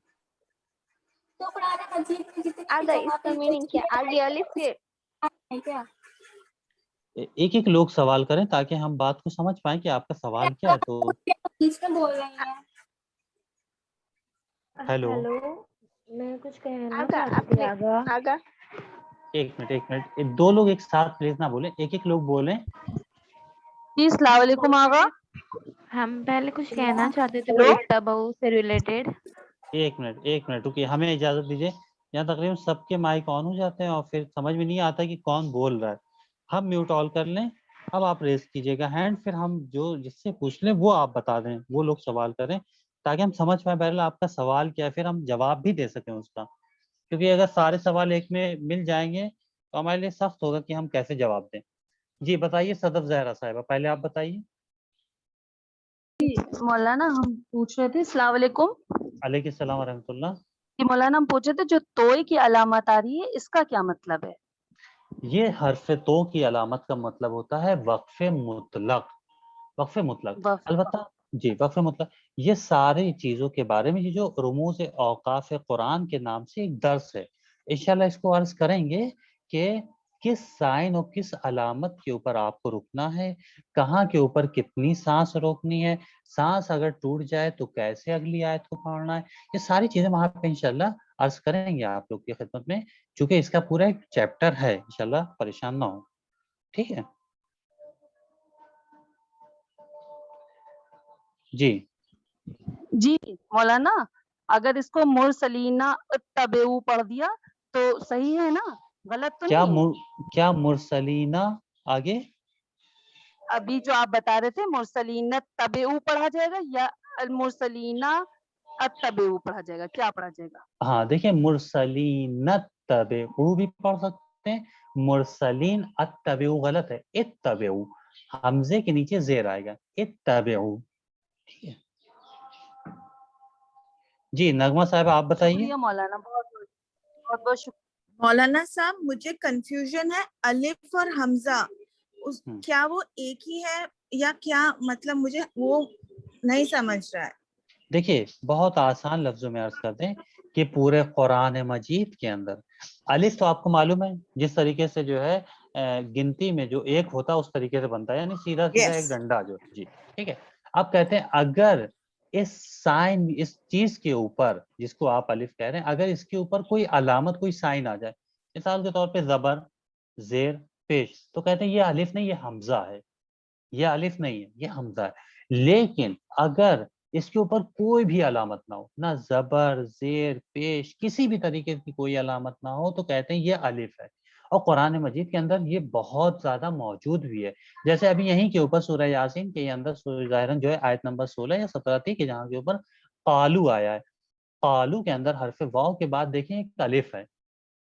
تو قرآن مجید میں جتنے آگا اس کا میننگ کیا؟ آگے الف کے کیا ایک ایک لوگ سوال کریں تاکہ ہم بات کو سمجھ پائیں کہ آپ کا سوال کیا ہے۔ تو بیچ میں بول رہی ہیں. ہیلو، میں کچھ کہنا آگا چاہتی تھی آگا. آگا ایک منٹ، دو لوگ ایک ساتھ پلیز نہ بولیں، ایک ایک لوگ بولیں۔ جی السلام علیکم آغا۔ ہم پہلے کچھ کہنا چاہتے تھے اتبعو سے ریلیٹڈ. ایک منٹ رکیے، ہمیں اجازت دیجیے، یہاں تقریباً سب کے مائک آن ہو جاتے ہیں اور پھر سمجھ میں نہیں آتا کہ کون بول رہا ہے۔ ہم میوٹ آل کر لیں، اب آپ ریز کیجیے گا ہینڈ، پھر ہم جو جس سے پوچھ لیں وہ آپ بتا دیں، وہ لوگ سوال کریں تاکہ ہم سمجھ پائیں بہرحال آپ کا سوال کیا ہے، پھر ہم جواب بھی دے سکیں اس کا، کیونکہ اگر سارے سوال ایک میں مل جائیں گے تو ہمارے لیے سخت ہوگا کہ ہم کیسے جواب دیں۔ جی بتائیے صدف زہرا صاحبہ، پہلے آپ بتائیے۔ مولانا ہم پوچھ رہے تھے، السلام علیکم علیکم السلام ورحمۃ اللہ۔ جی مولانا ہم پوچھ رہے تھے جو توئی کی علامت آ رہی ہے اس کا کیا مطلب ہے؟ یہ حرف تو کی علامت کا مطلب ہوتا ہے وقف مطلق، وقف مطلق، البتہ جی وقف مطلق یہ ساری چیزوں کے بارے میں، یہ جو رموز اوقاف قرآن کے نام سے ایک درس ہے، انشاءاللہ اس کو عرض کریں گے کہ کس سائن اور کس علامت کے اوپر آپ کو رکنا ہے، کہاں کے اوپر کتنی سانس روکنی ہے، سانس اگر ٹوٹ جائے تو کیسے اگلی آیت کو پڑھنا ہے، یہ ساری چیزیں وہاں پہ انشاءاللہ عرض کریں گے آپ لوگ کی خدمت میں، چونکہ اس کا پورا ایک چیپٹر ہے، انشاءاللہ پریشان نہ ہو، ٹھیک ہے جی۔ جی مولانا اگر اس کو مرسلینا اتبعو پڑھ دیا تو صحیح ہے نا، غلط تو نہیں ہے؟ کیا مرسلینا آگے ابھی جو آپ بتا رہے تھے مرسلینا تبعو پڑھا جائے گا یا المرسلینا اتبعو پڑھا جائے گا، کیا پڑھا جائے گا؟ ہاں دیکھیں مرسلینت تبعو بھی پڑھ سکتے ہیں، مرسلین اتبعو غلط ہے، اتبعو حمزے کے نیچے زیر آئے گا، اتبعو، ٹھیک ہے جی۔ نغمہ صاحب آپ بتائیے۔ شکریہ مولانا، بہت بہت شکریہ مولانا صاحب مجھے کنفیوژن ہے الف اور حمزہ، کیا وہ ایک ہی ہے یا کیا مطلب مجھے وہ نہیں سمجھ رہا ہے۔ دیکھیے بہت آسان لفظوں میں عرض کر دیں کہ پورے قرآن مجید کے اندر الف تو آپ کو معلوم ہے جس طریقے سے جو ہے گنتی میں جو ایک ہوتا ہے اس طریقے سے بنتا ہے، یعنی سیدھا سیدھا ایک ڈنڈا جو، جی ٹھیک ہے۔ آپ کہتے ہیں اگر اس سائن اس چیز کے اوپر جس کو آپ الف کہہ رہے ہیں اگر اس کے اوپر کوئی علامت کوئی سائن آ جائے، مثال کے طور پہ زبر زیر پیش، تو کہتے ہیں یہ الف نہیں یہ حمزہ ہے، یہ الف نہیں ہے یہ حمزہ ہے، لیکن اگر اس کے اوپر کوئی بھی علامت نہ ہو، نہ زبر زیر پیش کسی بھی طریقے کی کوئی علامت نہ ہو، تو کہتے ہیں یہ الف ہے، اور قرآن مجید کے اندر یہ بہت زیادہ موجود بھی ہے، جیسے ابھی یہیں کے اوپر سورہ یاسین کے اندر ظاہراً جو ہے آیت نمبر 16 یا 17 تھی کہ جہاں کے اوپر قالو آیا ہے، قالو کے اندر حرف واو کے بعد دیکھیں ایک الف ہے،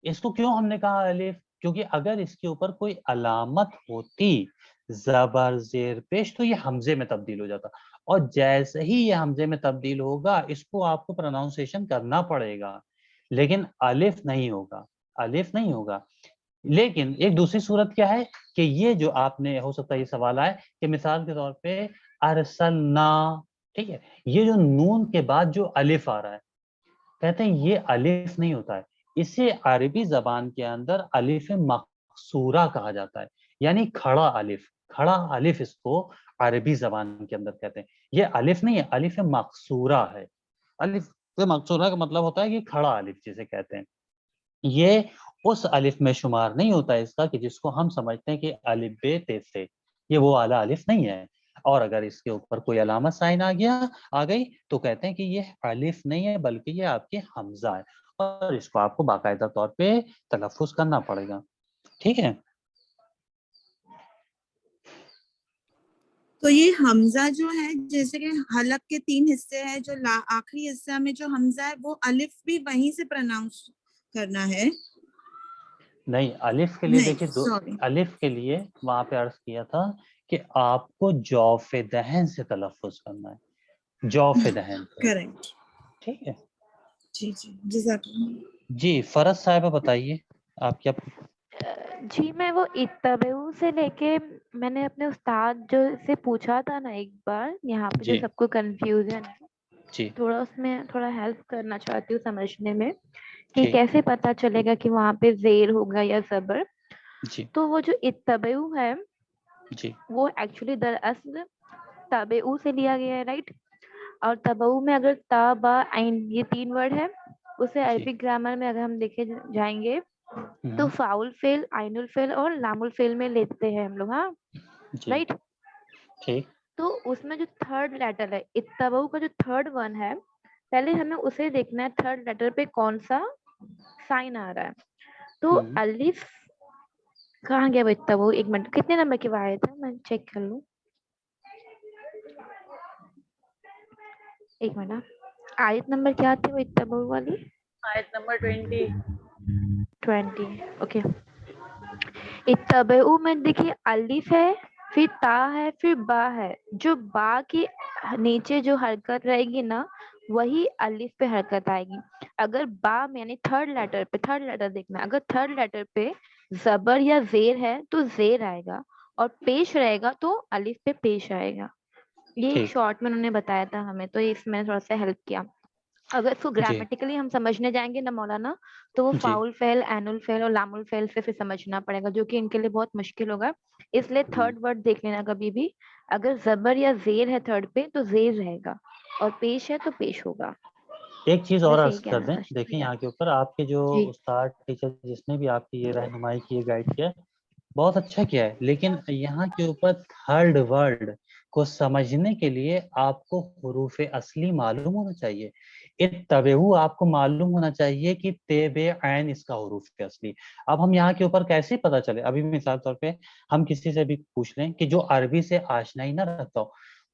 اس کو کیوں ہم نے کہا الف؟ کیونکہ اگر اس کے اوپر کوئی علامت ہوتی زبر زیر پیش تو یہ حمزے میں تبدیل ہو جاتا، اور جیسے ہی یہ حمزے میں تبدیل ہوگا اس کو آپ کو پروناؤنسیشن کرنا پڑے گا، لیکن الف نہیں ہوگا، الف نہیں ہوگا۔ لیکن ایک دوسری صورت کیا ہے کہ یہ جو آپ نے ہو سکتا ہے یہ سوال آئے کہ مثال کے طور پہ ارسلنا، ٹھیک ہے، یہ جو نون کے بعد جو الف آ رہا ہے کہتے ہیں یہ الف نہیں ہوتا ہے، اسے عربی زبان کے اندر الف مقصورہ کہا جاتا ہے، یعنی کھڑا الف، کھڑا الف اس کو عربی زبان کے اندر کہتے ہیں، یہ الف نہیں ہے الف مقصورہ ہے، الف مقصورہ کا مطلب ہوتا ہے کہ کھڑا الف جسے کہتے ہیں، یہ اس الف میں شمار نہیں ہوتا ہے اس کا کہ جس کو ہم سمجھتے ہیں کہ الف بے تے سے، یہ وہ اعلیٰ الف نہیں ہے۔ اور اگر اس کے اوپر کوئی علامت سائن آ گئی تو کہتے ہیں کہ یہ الف نہیں ہے بلکہ یہ آپ کے حمزہ ہے، اور اس کو آپ کو باقاعدہ طور پہ تلفظ کرنا پڑے گا. ٹھیک ہے. تو یہ حمزہ جو ہے جیسے کہ حلق کے 3 حصے ہیں، جو آخری حصہ میں جو حمزہ ہے وہ الف بھی وہیں سے پروناؤنس کرنا ہے؟ نہیں، الف کے لیے نہیں، دیکھیے سوری. الف کے لیے وہاں پہ عرض کیا تھا کہ آپ کو جوف دہن سے تلفظ کرنا ہے، جوف دہن سے. کریکٹ. ٹھیک ہے جی جی، جزاک اللہ. جی. فرض صاحبہ بتائیے آپ کیا. جی میں وہ اتبعو سے لے کے میں نے اپنے استاد جو سے پوچھا تھا نا ایک بار، یہاں پہ جو جی سب کو کنفیوژن ہے، جی تھوڑا اس میں تھوڑا ہیلپ کرنا چاہتی ہوں سمجھنے میں کہ ٹھیک. کیسے پتا چلے گا کہ وہاں پہ زیر ہوگا یا زبر. جی تو وہ جو اتبعو ہے جی وہ ایکچولی دراصل تابعو سے لیا گیا ہے، رائٹ. اور تبعو میں اگر تا با عین یہ 3 ورڈ ہے، اسے جی عربک گرامر میں اگر ہم دیکھے جائیں گے تو ہوں، فاؤل فعل، عین الفعل اور لام الفعل میں لیتے ہیں ہم لوگ. ہاں جی رائٹ. ٹھیک. تو اس میں جو تھرڈ لیٹر ہے اتبعو کا جو تھرڈ ون ہے، پہلے ہمیں اسے دیکھنا ہے تھرڈ لیٹر پہ کون سا سائن آ رہا ہے. تو ہوں، الف کہاں گیا وہ اتبعو؟ ایک منٹ، کتنے نمبر کی آیت ہے میں چیک کر لوں. ایک منٹ، آیت نمبر کیا تھی وہ اتبعو والی؟ آیت نمبر 20. 20. اوکے. اتبعو میں دیکھیے الف ہے، پھر تا ہے، پھر با ہے. جو با کی نیچے جو حرکت رہے گی نا وہی الف پہ حرکت آئے گی. اگر با میں یعنی تھرڈ لیٹر دیکھنا، اگر تھرڈ لیٹر پہ زبر یا زیر ہے تو زیر آئے گا، اور پیش رہے گا تو الف پہ پیش آئے گا. یہ ٹھیک. شارٹ میں انہوں نے بتایا تھا ہمیں، تو اس میں تھوڑا سا ہیلپ کیا. اگر اس کو جی گرامیٹیکلی ہم سمجھنے جائیں گے نا مولانا، تو وہ جی فاؤل فعل، عین الفعل اور لام الفعل سے پھر سمجھنا پڑے گا، جو کہ ان کے لیے بہت مشکل ہوگا. اس لیے تھرڈ ورڈ دیکھ لینا کبھی بھی، اگر زبر یا زیر ہے تھرڈ پہ تو زیر رہے گا، اور پیش ہے تو پیش ہوگا. ایک چیز اور بس عرض یہی کر کہنا دیں، تھا. دیکھیں شکریہ. یہاں کے اوپر آپ کے جو جی استاد ٹیچر جس نے بھی آپ کی یہ رہنمائی کی ہے، گائیڈ کیا ہے، بہت اچھا کیا ہے، لیکن یہاں کے اوپر تھرڈ ورڈ کو سمجھنے کے لیے آپ کو حروف اصلی معلوم ہونا چاہیے. اتبعو آپ کو معلوم ہونا چاہیے کہ تیب عین اس کا حروف اصلی. اب ہم یہاں کے اوپر کیسے پتہ چلے؟ ابھی مثال طور پہ ہم کسی سے بھی پوچھ لیں کہ جو عربی سے آشنائی نہ رکھتا ہو،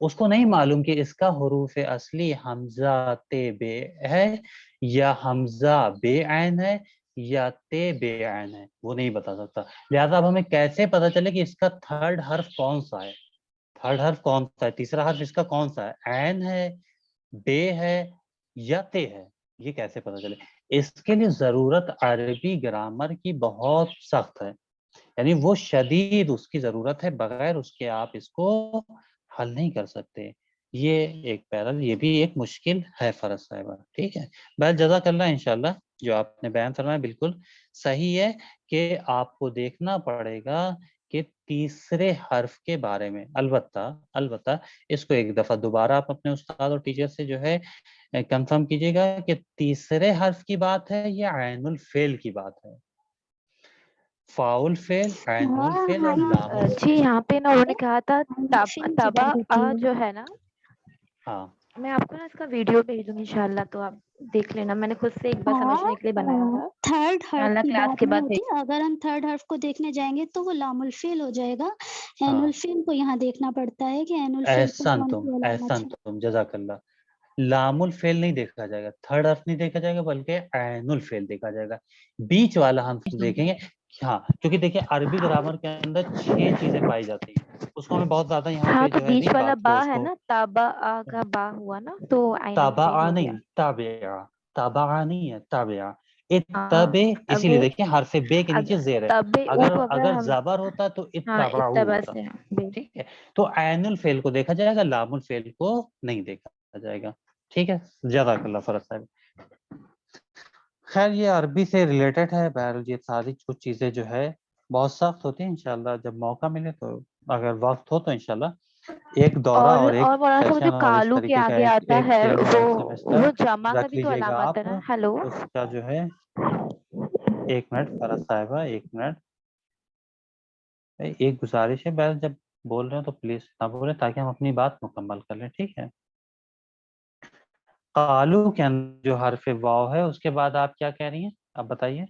اس کو نہیں معلوم کہ اس کا حروف اصلی حمزہ تے بے ہے یا حمزہ بے عین ہے یا تے بے عین ہے، وہ نہیں بتا سکتا. لہٰذا اب ہمیں کیسے پتا چلے کہ اس کا تھرڈ حرف کون سا ہے، تھرڈ حرف کون سا ہے، تیسرا حرف اس کا کون سا ہے، عین ہے، بے ہے یا تے ہے؟ یہ کیسے پتا چلے؟ اس کے لیے ضرورت عربی گرامر کی بہت سخت ہے، یعنی وہ شدید اس کی ضرورت ہے، بغیر اس کے آپ اس کو حل نہیں کر سکتے. یہ ایک پیرل، یہ بھی ایک مشکل ہے فرض صاحبہ. ٹھیک ہے. بہت جزاک اللہ. انشاءاللہ جو آپ نے بیان فرمایا بالکل صحیح ہے کہ آپ کو دیکھنا پڑے گا کہ تیسرے حرف کے بارے میں البتہ اس کو ایک دفعہ دوبارہ آپ اپنے استاد اور ٹیچر سے جو ہے کنفرم کیجیے گا کہ تیسرے حرف کی بات ہے یا عین الفعل کی بات ہے. فاؤل فعل، عین الفعل اور لام جی الفعل. یہاں پہ نا انہوں نے کہا تھا فین کی تبا بات ہوتی ہے. جو ہے نا، ہاں میں آپ کو نا اس کا ویڈیو بھیج دوں گی انشاءاللہ، تو آپ دیکھ لینا. میں نے خود سے ایک بار ہاں سمجھنے کے لیے بنایا تھا. تھرڈ حرف اللہ کی کلاس بات کے نہیں بعد ہوتی. بھیج. اگر ہم تھرڈ حرف کو دیکھنے جائیں گے تو وہ لام الفعل ہو جائے گا. عین ہاں الفعل کو یہاں دیکھنا پڑتا ہے کہ عین الفعل کو کون سی علامت احسن ہے. تم جزاک اللہ. لام الفعل نہیں دیکھا جائے گا، تھرڈ حرف نہیں دیکھا جائے گا، بلکہ عین الفعل دیکھا جائے گا. بیچ والا ہم دیکھیں گے. ہاں کیونکہ دیکھیں عربی گرامر کے اندر 6 چیزیں پائی جاتی ہیں، اس کو ہمیں بہت زیادہ یہاں ہاں پہ تو جو ہے بیچ نہیں والا بات با کو اس ہے کو نا، تابا کا با ہوا نا، تو عین الفعل تابعہ ہو گیا. نہیں، تابعہ نہیں ہے، تابعہ. ہاں اتبع اسی لیے اگر دیکھیں حرف بے کے نیچے زیر ہے. تبے او اگر کو اگر ہم زبر ہوتا تو ہاں اتبعو اتبا ہوتا. سے ٹھیک ہے. تو عین الفعل کو دیکھا جائے گا، لام الفعل کو نہیں دیکھا جائے گا. ٹھیک ہے. جزاک اللہ فرض صاحب. خیر یہ عربی سے ریلیٹڈ ہے. بہرحال یہ ساری کچھ چیزیں جو ہے بہت سخت ہوتی ہیں. انشاءاللہ جب موقع ملے تو اگر وقت ہو تو انشاءاللہ ایک دورہ اور ایک مولانا صاحب جو سیشن اور اس کالو کے طریقے کا آگے آتا ایک ہے سیمسٹر وہ جمع کا رکھ بھی تو لیجیے گا علامت ہے آپ. نا. ہیلو اس کا جو ہے ایک منٹ فرض صاحبہ، ایک منٹ. ایک گزارش ہے، جب بول رہے ہیں تو پلیز نہ بولیں تاکہ ہم اپنی بات مکمل کر لیں. ٹھیک ہے. قالو کے اندر جو حرف واو ہے اس کے بعد آپ کیا کہہ رہی ہیں؟ آپ بتائیے.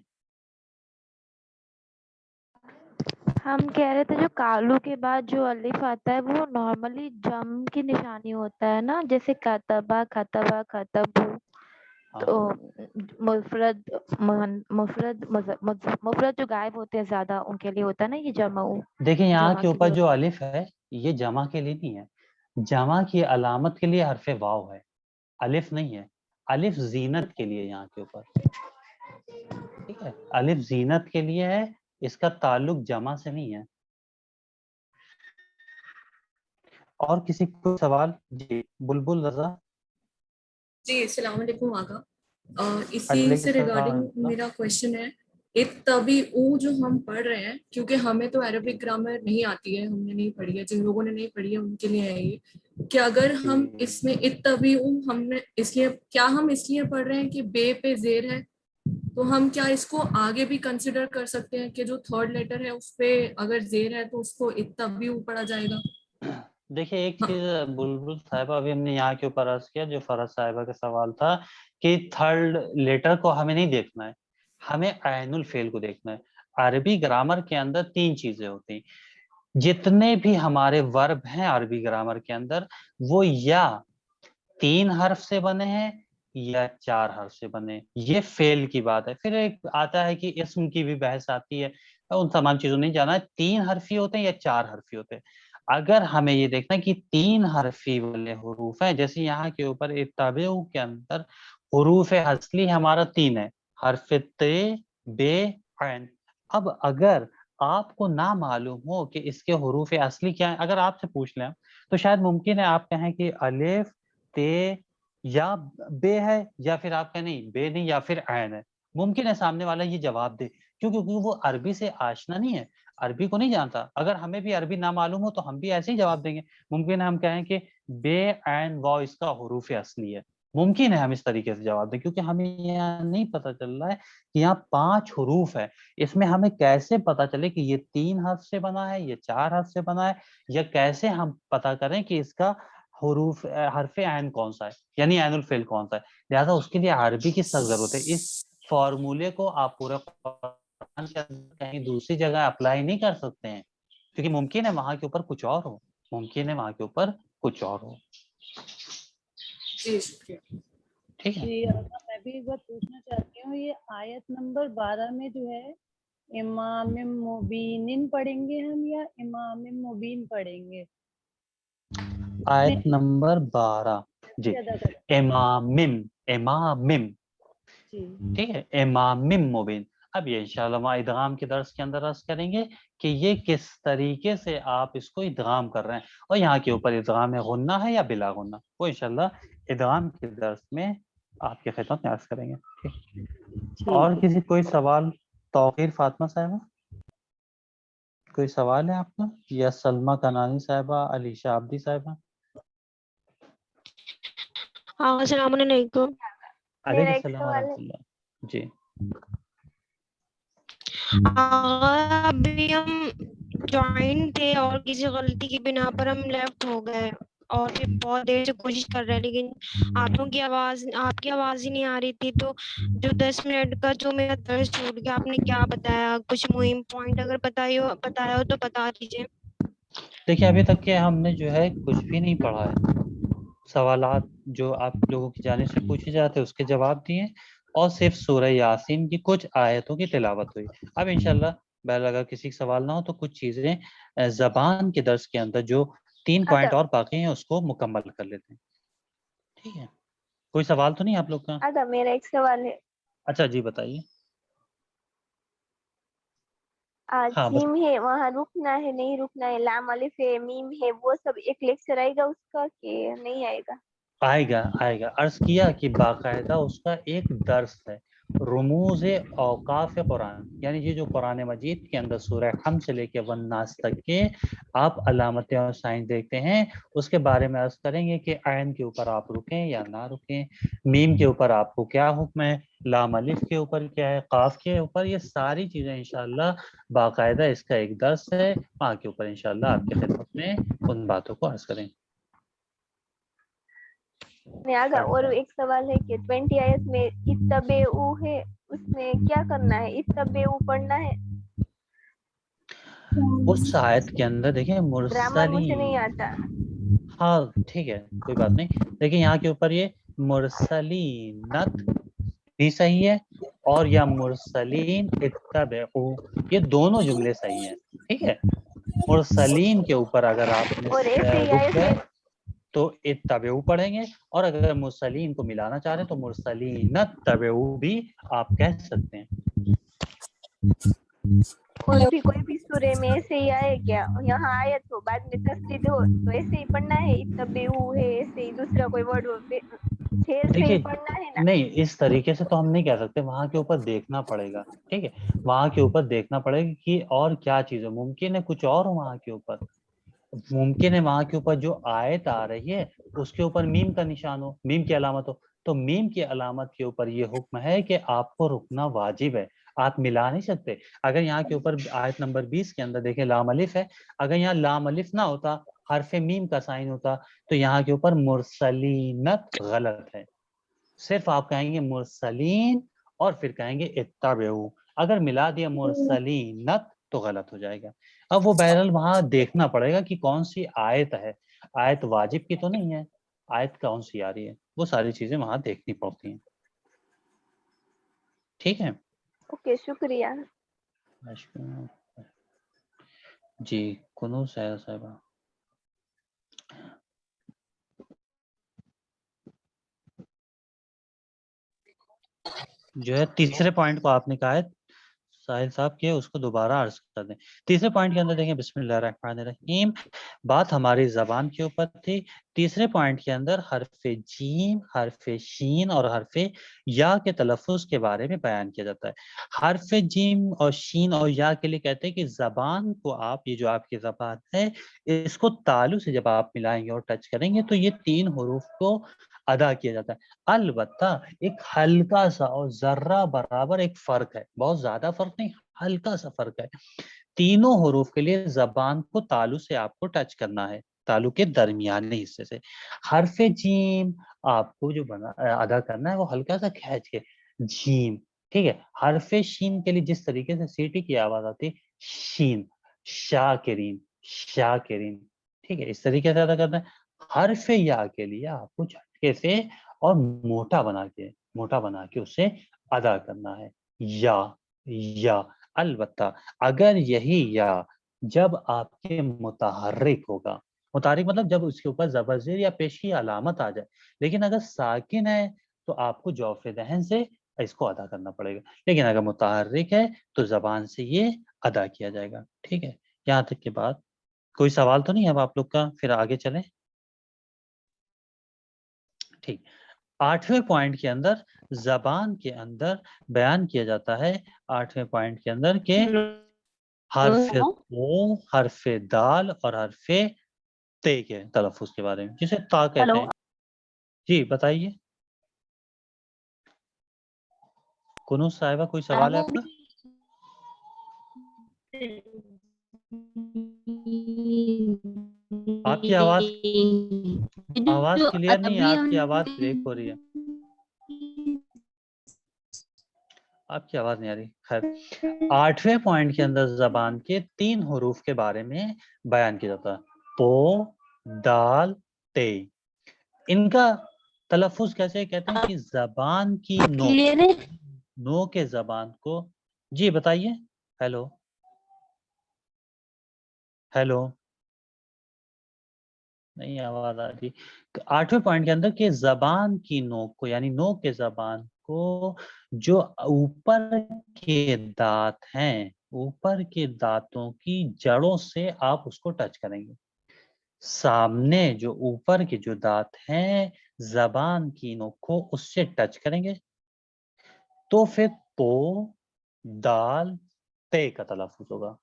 ہم کہہ رہے تھے جو کالو کے بعد جو الف آتا ہے وہ نارملی جم کی نشانی ہوتا ہے نا، جیسے کتبا کتبا کتبو. تو مفرد مفرد جو غائب ہوتے ہیں زیادہ ان کے لیے ہوتا ہے نا یہ جمع. دیکھیں یہاں جمع کے کے اوپر لیے جو الف ہے یہ جمع کے لیے نہیں ہے، جمع کی علامت کے لیے حرف واو ہے، الف نہیں ہے. الف زینت کے لیے یہاں کے اوپر. ٹھیک ہے، الف زینت کے لیے ہے، اس کا تعلق جمع سے نہیں ہے. اور کسی کو سوال؟ جی بلبل رضا. جی السلام علیکم آقا. اسی علیہ سے السلام ریگارڈنگ ورحمۃ اللہ. میرا کوشچن ہے، اتبعوا جو ہم پڑھ رہے ہیں، کیونکہ ہمیں تو عربک گرامر نہیں آتی ہے، ہم نے نہیں پڑھی ہے، جن لوگوں نے نہیں پڑھی ہے ان کے لیے ہے یہ کہ اگر ہم اس میں اتبعوا ہم نے اس لیے کیا ہم اس لیے پڑھ رہے ہیں کہ بے پہ زیر ہے، تو ہم کیا اس کو آگے بھی کنسیڈر کر سکتے ہیں کہ جو تھرڈ لیٹر ہے اس پہ اگر زیر ہے تو اس کو اتبعوا پڑھا جائے گا؟ دیکھیں ایک چیز بلبل صاحبہ ابھی ہم نے یہاں کے اوپر عرض کیا، جو فرض صاحبہ کا سوال تھا کہ تھرڈ لیٹر کو ہمیں نہیں دیکھنا ہے، ہمیں عین الفعل کو دیکھنا ہے. عربی گرامر کے اندر 3 چیزیں ہوتی ہیں. جتنے بھی ہمارے ورب ہیں عربی گرامر کے اندر وہ یا 3 حرف سے بنے ہیں یا 4 حرف سے بنے. یہ فعل کی بات ہے. پھر ایک آتا ہے کہ اسم کی بھی بحث آتی ہے، ان تمام چیزوں نہیں جانا ہے. 3 حرفی ہوتے ہیں یا 4 حرفی ہوتے ہیں. اگر ہمیں یہ دیکھنا ہے کہ 3 حرفی والے حروف ہیں، جیسے یہاں کے اوپر اتبعوا کے اندر حروف اصلی ہمارا 3 ہے، حرف ت بے عین. اب اگر آپ کو نہ معلوم ہو کہ اس کے حروف اصلی کیا ہیں، اگر آپ سے پوچھ لیں تو شاید ممکن ہے آپ کہیں کہ الف تے یا بے ہے، یا پھر آپ کہیں نہیں بے نہیں یا پھر عین ہے. ممکن ہے سامنے والا یہ جواب دے، کیونکہ وہ عربی سے آشنا نہیں ہے، عربی کو نہیں جانتا. اگر ہمیں بھی عربی نہ معلوم ہو تو ہم بھی ایسے ہی جواب دیں گے. ممکن ہے ہم کہیں کہ بے عین واو اس کا حروف اصلی ہے، ممکن ہے ہم اس طریقے سے جواب دیں، کیونکہ ہمیں یہاں نہیں پتہ چل رہا ہے کہ یہاں 5 حروف ہے. اس میں ہمیں کیسے پتہ چلے کہ یہ 3 حرف سے بنا ہے، یہ 4 حرف سے بنا ہے، یا کیسے ہم پتہ کریں کہ اس کا حرف عین کون سا ہے، یعنی عین الفعل کون سا ہے. لہٰذا اس کے لیے عربی کی سخت ضرورت ہے. اس فارمولے کو آپ پورے قرآن کے اندر کہیں دوسری جگہ اپلائی نہیں کر سکتے ہیں، کیونکہ ممکن ہے وہاں کے اوپر کچھ اور ہو، ممکن ہے وہاں کے اوپر کچھ اور ہو. جی شکریہ. ٹھیک ہے. جی میں بھی ایک بات پوچھنا چاہتی ہوں، یہ آیت نمبر 12 میں جو ہے امام مبین پڑھیں گے ہم یا امام مبین پڑھیں گے؟ آیت نمبر 12 جی امامم ٹھیک ہے، امامم مبین. اب یہ انشاءاللہ وہاں ادغام کے درس کے اندر عرض کریں گے کہ یہ کس طریقے سے آپ اس کو ادغام کر رہے ہیں، اور یہاں کے اوپر ادغام غنہ ہے یا بلا غنہ، وہ انشاءاللہ ادغام کے درس میں آپ کی خدمت میں عرض کریں گے. ٹھیک. اور کسی کوئی سوال؟ توقیر فاطمہ صاحبہ کوئی سوال ہے آپ کا، یا سلمہ کنانی صاحبہ، علیشہ عبدی صاحبہ؟ السلام علیکم. علیہ السلام ورحمۃ اللہ. جی ابھی ہم جوائن تھے اور کسی غلطی کی بنا پر ہم لیفٹ ہو گئے اور پھر بہت دیر سے کوشش کر رہے ہیں، لیکن آپ کی آواز ہی نہیں آ رہی تھی. تو جو 10 منٹ کا جو میرا درس چھوٹ گیا، آپ نے کیا بتایا؟ کچھ مہم پوائنٹ اگر بتایا ہو تو بتا دیجیے. دیکھیں ابھی تک کہ ہم نے جو ہے کچھ بھی نہیں پڑھا ہے. سوالات جو آپ لوگوں کی جانب سے پوچھے جاتے ہیں اس کے جواب دیے، اور صرف سورہ یاسین کی کچھ آیتوں کی تلاوت ہوئی. اب انشاءاللہ بہرحال اگر کسی کا سوال نہ ہو تو کچھ چیزیں زبان کے درس کے اندر جو 3 پوائنٹ اور باقی ہیں اس کو مکمل کر لیتے ہیں. ٹھیک ہے، کوئی سوال تو نہیں آپ لوگ کا؟ میرا ایک سوال ہے. اچھا جی بتائیے. جیم ہے وہاں رکنا ہے نہیں رکنا ہے، لام الف ہے میم ہے، وہ سب ایک لیکچر آئے گا اس کا کہ نہیں آئے گا؟ آئے گا. عرض کیا کہ باقاعدہ اس کا ایک درس ہے، رموز اوقاف قرآن، یعنی یہ جو قرآن مجید کے اندر سورہ حمد سے لے کے والناس تک کے آپ علامتیں اور سائن دیکھتے ہیں، اس کے بارے میں عرض کریں گے کہ عین کے اوپر آپ رکیں یا نہ رکیں، میم کے اوپر آپ کو کیا حکم ہے، لام الف کے اوپر کیا ہے، قاف کے اوپر، یہ ساری چیزیں انشاءاللہ باقاعدہ اس کا ایک درس ہے، وہاں کے اوپر انشاءاللہ آپ کی خدمت میں ان باتوں کو عرض کریں۔ اور ایک سوال ہے کہ 20 آیت میں اتبعو ہے، اس میں کیا کرنا ہے؟ اتبعو پڑھنا ہے؟ اس آیت کے اندر دیکھیں گرامر مجھے نہیں مرسلین، آتا۔ ہاں ٹھیک ہے کوئی بات نہیں، لیکن یہاں کے اوپر یہ مرسلینت بھی صحیح ہے اور یا مرسلین اتبعو، یہ دونوں جملے صحیح ہیں، ٹھیک ہے۔ مرسلین کے اوپر اگر آپ نے اور ایسے ہی رک آیت گئے میں تو اتبعو پڑھیں گے، اور اگر مرسلین کو ملانا چاہ رہے ہیں تو مرسلینت تبعو بھی آپ کہہ سکتے ہیں۔ اور بھی کوئی بھی سورے میں ایسے ہی آئے کیا؟ یہاں آیت ہو بعد میں تسدید ہو تو ایسے ہی پڑھنا ہے؟ اتبعو ہے ایسے ہی دوسرا کوئی ورڈ ہو پھر سے دیکھیے ہی پڑھنا ہے نا؟ نہیں، اس طریقے سے تو ہم نہیں کہہ سکتے، وہاں کے اوپر دیکھنا پڑے گا، ٹھیک ہے، وہاں کے اوپر دیکھنا پڑے گا کہ اور کیا چیز ہے، ممکن ہے کچھ اور ہو وہاں کے اوپر، ممکن ہے وہاں کے اوپر جو آیت آ رہی ہے اس کے اوپر میم کا نشان ہو، میم کی علامت ہو، تو میم کی علامت کے اوپر یہ حکم ہے کہ آپ کو رکنا واجب ہے، آپ ملا نہیں سکتے۔ اگر یہاں کے اوپر آیت نمبر 20 کے اندر دیکھیں لام الف ہے، اگر یہاں لام الف نہ ہوتا، حرف میم کا سائن ہوتا، تو یہاں کے اوپر مرسلینت غلط ہے، صرف آپ کہیں گے مرسلین اور پھر کہیں گے اتبعو، اگر ملا دیا مرسلینت تو غلط ہو جائے گا۔ اب وہ بہرحال وہاں دیکھنا پڑے گا کہ کون سی آیت ہے، آیت واجب کی تو نہیں ہے، آیت کون سی آ رہی ہے، وہ ساری چیزیں وہاں دیکھنی پڑتی ہیں، ٹھیک ہے۔ اوکے شکریہ۔ جی کنو سیرہ صاحبہ، جو ہے تیسرے پوائنٹ کو آپ نے کہا ہے ساحل صاحب کے، اس کو دوبارہ عرض کر دیں۔ تیسرے پوائنٹ کے اندر دیکھیں بسم اللہ الرحمن الرحیم، بات ہماری زبان کے اوپر تھی۔ تیسرے پوائنٹ کے اندر حرف جیم، حرف شین اور حرف یا کے تلفظ کے بارے میں بیان کیا جاتا ہے۔ حرف جیم اور شین اور یا کے لیے کہتے ہیں کہ زبان کو آپ، یہ جو آپ کی زبان ہے، اس کو تالو سے جب آپ ملائیں گے اور ٹچ کریں گے تو یہ 3 حروف کو ادا کیا جاتا ہے۔ البتہ ایک ہلکا سا اور ذرہ برابر ایک فرق ہے، بہت زیادہ فرق نہیں، ہلکا سا فرق ہے۔ تینوں حروف کے لیے زبان کو تالو سے آپ کو ٹچ کرنا ہے، تالو کے درمیانی حصے سے۔ حرف جیم آپ کو جو ادا کرنا ہے وہ ہلکا سا کھینچ کے جیم، ٹھیک ہے۔ حرف شین کے لیے جس طریقے سے سیٹی کی آواز آتی ہے شین، شاکرین، شاکرین، ٹھیک ہے، اس طریقے سے ادا کرنا ہے۔ حرف یا کے لیے آپ کو جھٹکے سے اور موٹا بنا کے اسے ادا کرنا ہے، یا۔ البتہ اگر یہی یا جب آپ کے متحرک ہوگا، متحرک مطلب جب اس کے اوپر زبر زیر یا پیش کی علامت آ جائے، لیکن اگر ساکن ہے تو آپ کو جوف دہن سے اس کو ادا کرنا پڑے گا، لیکن اگر متحرک ہے تو زبان سے یہ ادا کیا جائے گا، ٹھیک ہے۔ یہاں تک کے بعد کوئی سوال تو نہیں ہے اب آپ لوگ کا؟ پھر آگے چلیں، ٹھیک۔ 8ویں پوائنٹ کے اندر زبان کے اندر بیان کیا جاتا ہے، 8ویں پوائنٹ کے اندر کہ حرف قو، حرف دال اور حرف تے کے تلفظ کے بارے میں، جسے تا کہتے ہیں۔ جی بتائیے کنوز صاحبہ، کوئی سوال ہے آپ کا؟ آپ کی آواز کلیئر نہیں ہے، آپ کی آواز بریک ہو رہی ہے، آپ کی آواز نہیں آ رہی۔ خیر، 8ویں پوائنٹ کے اندر زبان کے 3 حروف کے بارے میں بیان کیا جاتا ہے، پو، دال، تے۔ ان کا تلفظ کیسے کہتے ہیں کہ زبان کی نو کے زبان کو، جی بتائیے، ہیلو نہیں آواز آ رہی۔ 8ویں پوائنٹ کے اندر کہ زبان کی نوک کو، یعنی نوک کے زبان کو جو اوپر کے دانت ہیں، اوپر کے دانتوں کی جڑوں سے آپ اس کو ٹچ کریں گے۔ سامنے جو اوپر کے جو دانت ہیں زبان کی نوک کو اس سے ٹچ کریں گے تو پھر تو دال تے کا تلفظ ہوگا.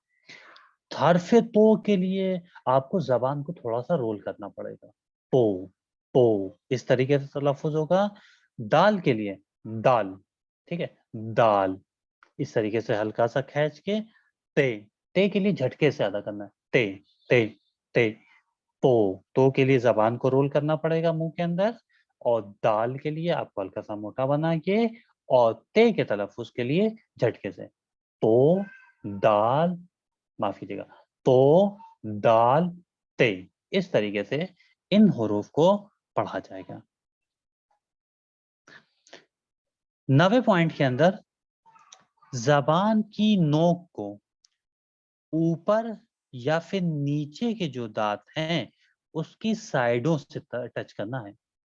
حرف تو کے لیے آپ کو زبان کو تھوڑا سا رول کرنا پڑے گا. پو پو اس طریقے سے تلفظ ہوگا. دال کے لیے دال, ٹھیک ہے, دال اس طریقے سے ہلکا سا کھینچ کے. تے کے لیے جھٹکے سے ادا کرنا ہے. تے تے تے. تو کے لیے زبان کو رول کرنا پڑے گا منہ کے اندر, اور دال کے لیے آپ کو ہلکا سا موٹا بنا کے, اور تے کے تلفظ کے لیے جھٹکے سے. تو دال, معاف کیجیے گا, تو دال تے, اس طریقے سے ان حروف کو پڑھا جائے گا. 90 پوائنٹ کے اندر زبان کی نوک کو اوپر یا پھر نیچے کے جو دانت ہیں اس کی سائڈوں سے ٹچ کرنا ہے,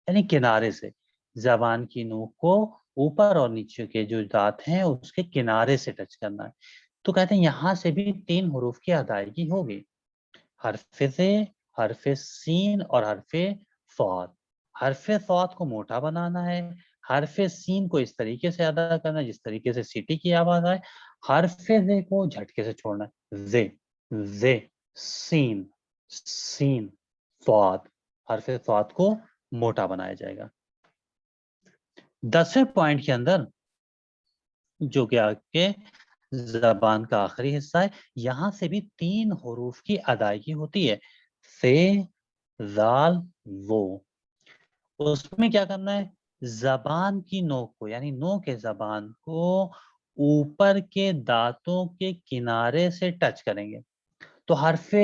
یعنی کنارے سے. زبان کی نوک کو اوپر اور نیچے کے جو دانت ہیں اس کے کنارے سے ٹچ کرنا ہے. تو کہتے ہیں یہاں سے بھی 3 حروف کی ادائیگی ہوگی, حرف سے, حرف سین اور حرف صاد. حرف صاد کو موٹا بنانا ہے, حرف سین کو اس طریقے سے ادا کرنا ہے جس طریقے سے سیٹی کی آواز آئے. حرف زے کو جھٹکے سے چھوڑنا ہے. زے زے سین سین صاد. حرف صاد کو موٹا بنایا جائے گا. 10ویں پوائنٹ کے اندر جو کہ آپ کے زبان کا آخری حصہ ہے, یہاں سے بھی 3 حروف کی ادائیگی ہوتی ہے, سے, زال, وہ. اس میں کیا کرنا ہے, زبان کی نوک کو یعنی نو کے زبان کو اوپر کے دانتوں کے کنارے سے ٹچ کریں گے. تو حرف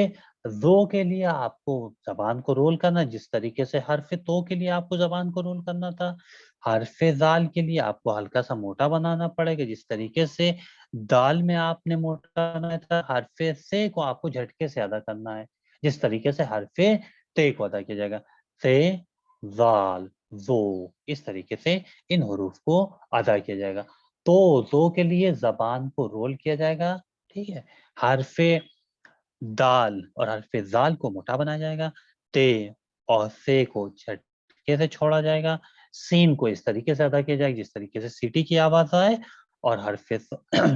زو کے لیے آپ کو زبان کو رول کرنا جس طریقے سے حرف تو کے لیے آپ کو زبان کو رول کرنا تھا. حرف زال کے لیے آپ کو ہلکا سا موٹا بنانا پڑے گا جس طریقے سے دال میں آپ نے موٹا بنایا تھا. حرف سے کو آپ کو جھٹکے سے ادا کرنا ہے جس طریقے سے حرف تے کو ادا کیا جائے گا. سے, زال, زو, اس طریقے سے ان حروف کو ادا کیا جائے گا. تو زو کے لیے زبان کو رول کیا جائے گا, ٹھیک ہے. حرف دال اور حرف زال کو موٹا بنایا جائے گا. تے اور سے کو جھٹکے سے چھوڑا جائے گا. سین کو اس طریقے سے ادا کیا جائے گا جس طریقے سے سیٹی کی آواز آئے, اور حرف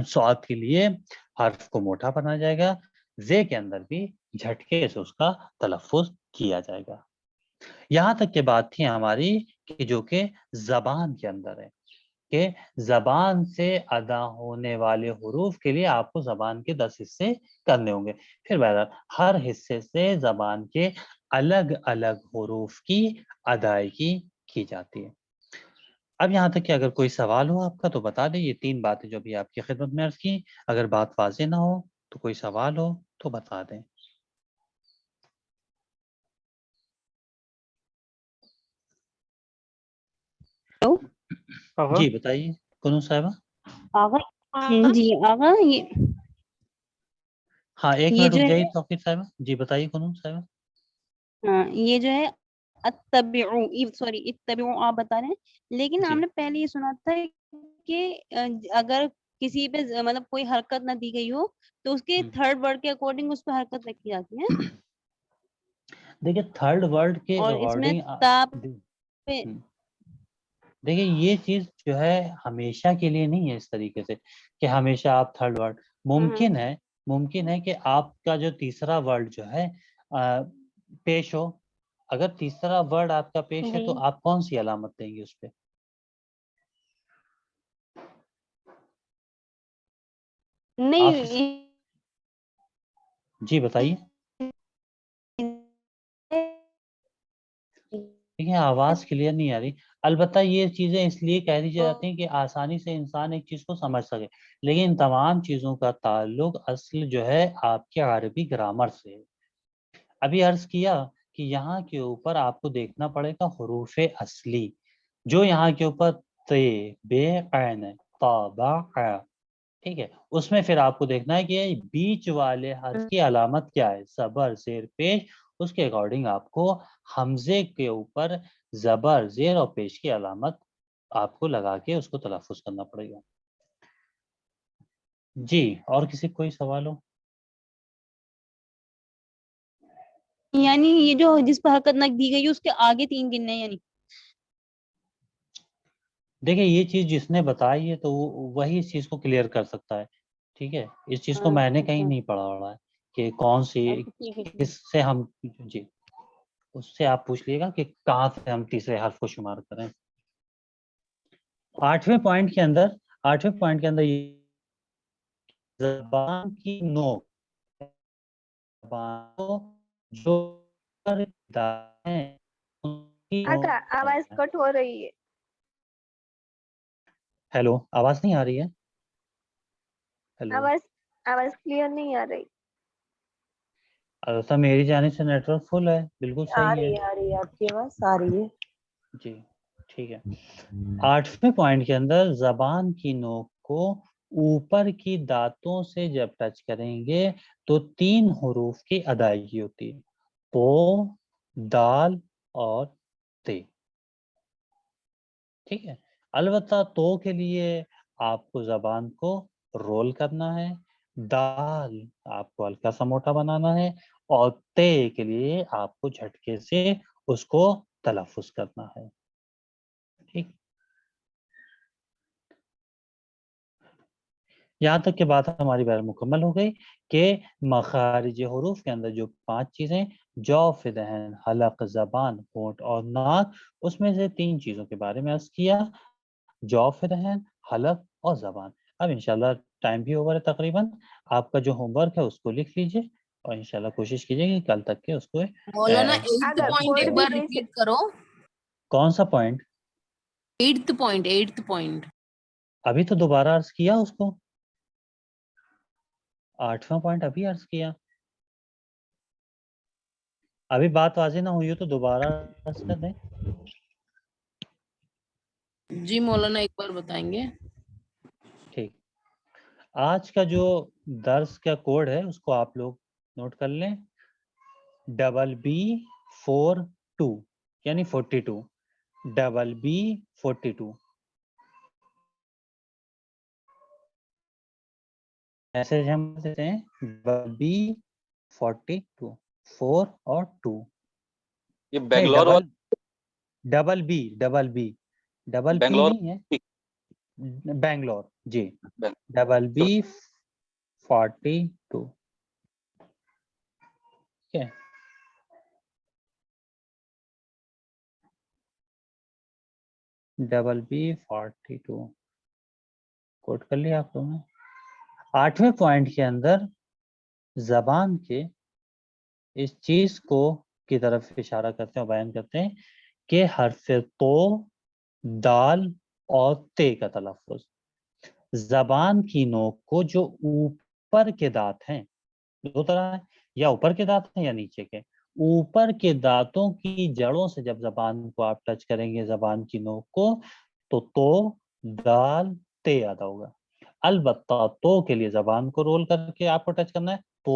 صاد کے لیے حرف کو موٹا بنایا جائے گا. زے کے اندر بھی جھٹکے سے اس کا تلفظ کیا جائے گا. یہاں تک کی بات تھی ہماری کہ جو کہ زبان کے اندر ہے کہ زبان سے ادا ہونے والے حروف کے لیے آپ کو زبان کے 10 حصے کرنے ہوں گے. پھر بہرحال ہر حصے سے زبان کے الگ الگ حروف کی ادائیگی کی جاتی ہے. اب یہاں تک کہ اگر کوئی سوال ہو آپ کا تو بتا دیں. یہ 3 باتیں جو بھی آپ کی خدمت میں عرض کی, اگر بات واضح نہ ہو تو کوئی سوال ہو تو بتا دیں. جی بتائیے کنو صاحبہ. آغا جی آغا ہاں ایک یہ منٹ جو رک ہے جائیے توقیر صاحبہ. جی بتائیے کنو صاحبہ. ہاں یہ جو ہے اتبعوا آپ بتا رہے ہیں, لیکن جی ہم نے پہلے یہ سنا تھا کہ اگر کسی پہ مطلب کوئی حرکت نہ دی گئی ہو تو اس کے تھرڈ ورڈ کے اکارڈنگ اس پہ حرکت رکھی جاتی ہے. دیکھیے تھرڈ ورڈ کے اور اس میں اکارڈنگ دیکھیے یہ چیز جو ہے ہمیشہ کے لیے نہیں ہے اس طریقے سے کہ ہمیشہ آپ تھرڈ ورڈ. ممکن ہے کہ آپ کا جو تیسرا ورڈ جو ہے پیش ہو. اگر تیسرا ورڈ آپ کا پیش ہے تو آپ کون سی علامت دیں گے اس پہ؟ نہیں جی بتائیے. دیکھیں آواز کلیئر نہیں آ رہی. البتہ یہ چیزیں اس لیے کہہ دی جاتی ہیں کہ آسانی سے انسان ایک چیز کو سمجھ سکے, لیکن تمام چیزوں کا تعلق اصل جو ہے آپ کے عربی گرامر سے ہے. ابھی عرض کیا کہ یہاں کے اوپر آپ کو دیکھنا پڑے گا حروف اصلی جو یہاں کے اوپر تے بے قین ہے, تا با قا, ٹھیک ہے. اس میں پھر آپ کو دیکھنا ہے کہ بیچ والے حرف کی علامت کیا ہے, زبر زیر پیش. اس کے اکارڈنگ آپ کو حمزے کے اوپر زبر زیر اور پیش کی علامت آپ کو لگا کے اس کو تلفظ کرنا پڑے گا. جی اور کسی کوئی سوال ہو؟ یعنی یہ جو جس پہ حرکت نہ دی گئی اس کے آگے 3 گننے یعنی دیکھیں یہ چیز جس نے بتائی ہے تو وہی اس چیز کو کلیئر کر سکتا ہے، ٹھیک ہے، اس چیز کو میں نے کہیں نہیں پڑھا رہا ہے کہ کون سی کس سے ہم، جی اس سے آپ پوچھ لیے گا کہ کہاں سے ہم تیسرے حرف کو شمار کریں۔ 8ویں پوائنٹ کے اندر یہ زبان کی نوک، زبان کو جو آقا آواز کٹ ہو رہی ہے۔ ہیلو، آواز نہیں آ رہی ہے؟ ہیلو، آواز کلیئر نہیں آ رہی۔ البتہ میری جانب سے نیٹ ورک فل ہے، بالکل صحیح ہے۔ آ رہی ہے آپ کی آواز آ رہی ہے۔ جی ٹھیک ہے۔ 8ویں پوائنٹ کے اندر زبان کی نوک کو اوپر کی دانتوں سے جب ٹچ کریں گے تو 3 حروف کی ادائیگی ہوتی ہے، پو، دال اور تے، ٹھیک ہے۔ البتہ تو کے لیے آپ کو زبان کو رول کرنا ہے، دال آپ کو ہلکا سا موٹا بنانا ہے، اور تے کے لیے آپ کو جھٹکے سے اس کو تلفظ کرنا ہے، ٹھیک۔ یہاں تک کہ بات ہماری بہر مکمل ہو گئی کہ مخارج حروف کے اندر جو 5 چیزیں جوف، دہن، حلق، زبان، ہونٹ اور ناک، اس میں سے 3 چیزوں کے بارے میں عرض کیا، جوف، دہن، حلق اور زبان۔ اب انشاءاللہ ٹائم بھی اوور ہے تقریباً، آپ کا جو ہوم ورک ہے اس کو لکھ لیجئے اور انشاءاللہ کوشش کیجئے کہ کل تک کے اس کو مولانا 8th پوائنٹ ایک بار ریپیٹ کرو۔ کون سا پوائنٹ؟ 8th پوائنٹ ابھی تو دوبارہ عرض کیا اس کو، 8واں پوائنٹ ابھی عرض کیا، ابھی بات واضح نہ ہوئی ہو تو دوبارہ عرض کر دیں۔ جی مولانا ایک بار بتائیں گے؟ ٹھیک، آج کا جو درس کا کوڈ ہے اس کو آپ لوگ نوٹ کر لیں، BB42 یعنی 42، BB42 میسج ہم دیتے ہیں BB42 4 اور 2، یہ Bangalore double B P Bangalore نہیں ہے، بنگلور، جی BB42، ٹھیک ہے۔ BB42 کوٹ کر لیا آپ لوگوں نے۔ 8ویں پوائنٹ کے اندر زبان کے اس چیز کو کی طرف اشارہ کرتے ہیں اور بیان کرتے ہیں کہ حرف تو، دال اور تے کا تلفظ، زبان کی نوک کو جو اوپر کے دانت ہیں، 2 طرح ہیں، یا اوپر کے دانت ہیں یا نیچے کے، اوپر کے دانتوں کی جڑوں سے جب زبان کو آپ ٹچ کریں گے زبان کی نوک کو تو دال تے ادا ہوگا۔ البتہ تو کے لیے زبان کو رول کر کے آپ کو ٹچ کرنا ہے، تو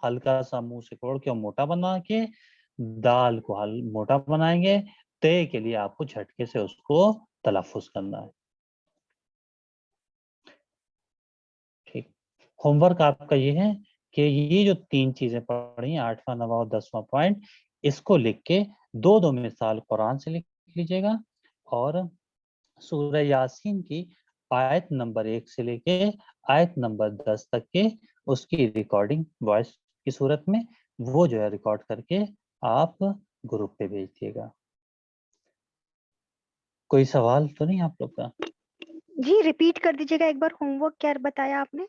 ہلکا سا منہ سے کھول کے اور موٹا بنا کے، دال کو موٹا بنائیں گے، تے کے لیے آپ کو جھٹکے سے اس کو تلفظ کرنا ہے، ٹھیک۔ ہوم ورک آپ کا یہ ہے کہ یہ جو 3 چیزیں پڑھی ہیں، 8واں، 9واں اور 10واں پوائنٹ، اس کو لکھ کے 2 مثال قرآن سے لکھ لیجئے گا، اور سورہ یاسین کی آیت نمبر 1 سے لے کے آیت نمبر 10 تک کے اس کی ریکارڈنگ وائس کی صورت میں وہ جو ہے ریکارڈ کر کے آپ گروپ پہ بھیج دیے گا۔ کوئی سوال تو نہیں آپ لوگ کا؟ جی ریپیٹ کر دیجیے گا ایک بار، ہوم ورک کیا بتایا آپ نے؟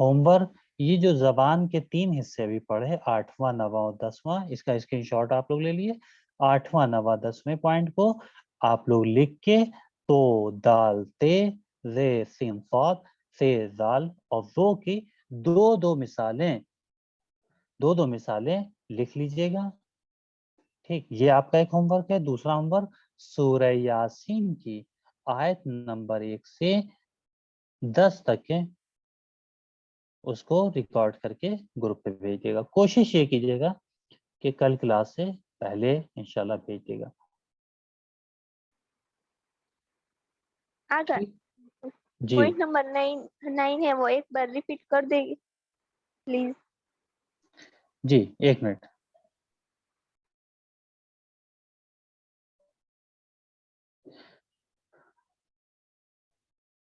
ہوم ورک یہ جو زبان کے 3 حصے ابھی پڑھے، 8واں، 9واں اور 10واں، اس کا اسکرین شاٹ آپ لوگ لے لیے، 8واں، 9واں، 10ویں پوائنٹ کو آپ لوگ لکھ کے تو، دال تے، رے سین صاد، سے زال اور زو کی 2 مثالیں لکھ لیجئے گا، ٹھیک۔ یہ آپ کا ایک ہوم ورک ہے۔ دوسرا ہوم ورک سورہ یاسین کی آیت نمبر 1 سے 10 تک کے اس کو ریکارڈ کر کے گروپ پہ بھیجیے گا۔ کوشش یہ کیجیے گا کہ کل کلاس سے پہلے انشاءاللہ بھیجیے گا۔ آگا جی پوائنٹ نمبر 9 ہے، وہ ایک بار ریپیٹ کر دے گی پلیز؟ G 1 minute.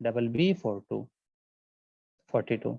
BB42 42।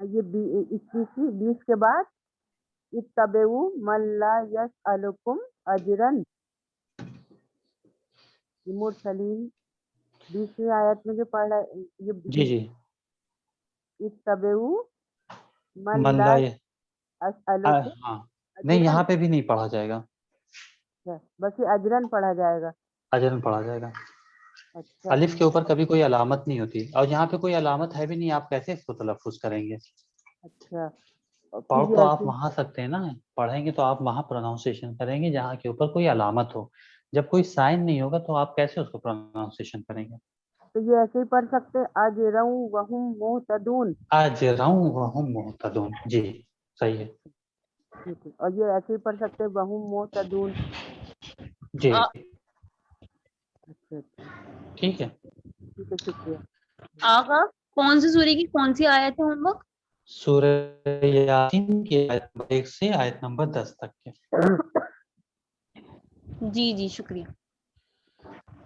یہ 20 کے بعد اتبعوا من لا یسألکم اجرا، مرسلین 20ویں آیت میں جو پڑھ رہا ہے جی جی اتبعوا من من لا لا یسألکم ہاں نہیں یہاں پہ بھی نہیں پڑھا جائے گا، بس یہ اجرن پڑھا جائے گا. اجرن پڑھا جائے گا. اچھا الف کے اوپر کبھی کوئی علامت نہیں ہوتی اور یہاں پہ کوئی علامت ہے بھی نہیں، آپ کیسے اس کو تلفظ کریں گے؟ اچھا پڑھ تو آپ وہاں سکتے ہیں نا، پڑھیں گے تو آپ وہاں پروناؤنسیشن کریں گے جہاں کے اوپر کوئی علامت ہو. جب کوئی سائن نہیں ہوگا تو آپ کیسے اس کو پروناؤنسیشن کریں گے؟ تو یہ ایسے ہی پڑھ سکتے اجرن وہم مہتدون. اجرون وہم مہتدون، جی صحیح ہے. ٹھیک ہے، اور یہ ایسے ہی پڑھ سکتے وہم مہتدون. جی اچھا ٹھیک ہے. ٹھیک ہے، شکریہ. آقا کون سی سورہ کی کون سی آیت ہے ہوم ورک؟ سورہ یاسین کی آیت نمبر 1 سے آیت نمبر 10 تک کے. جی جی شکریہ.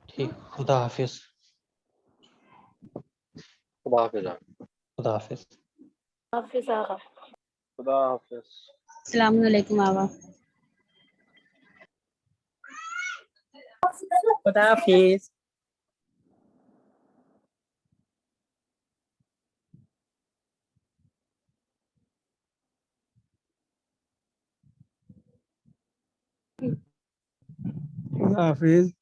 ٹھیک، خدا حافظ. خدا حافظ. خدا حافظ. حافظ آقا. خدا حافظ. السلام علیکم آقا. خدا حافظ. خدا حافظ.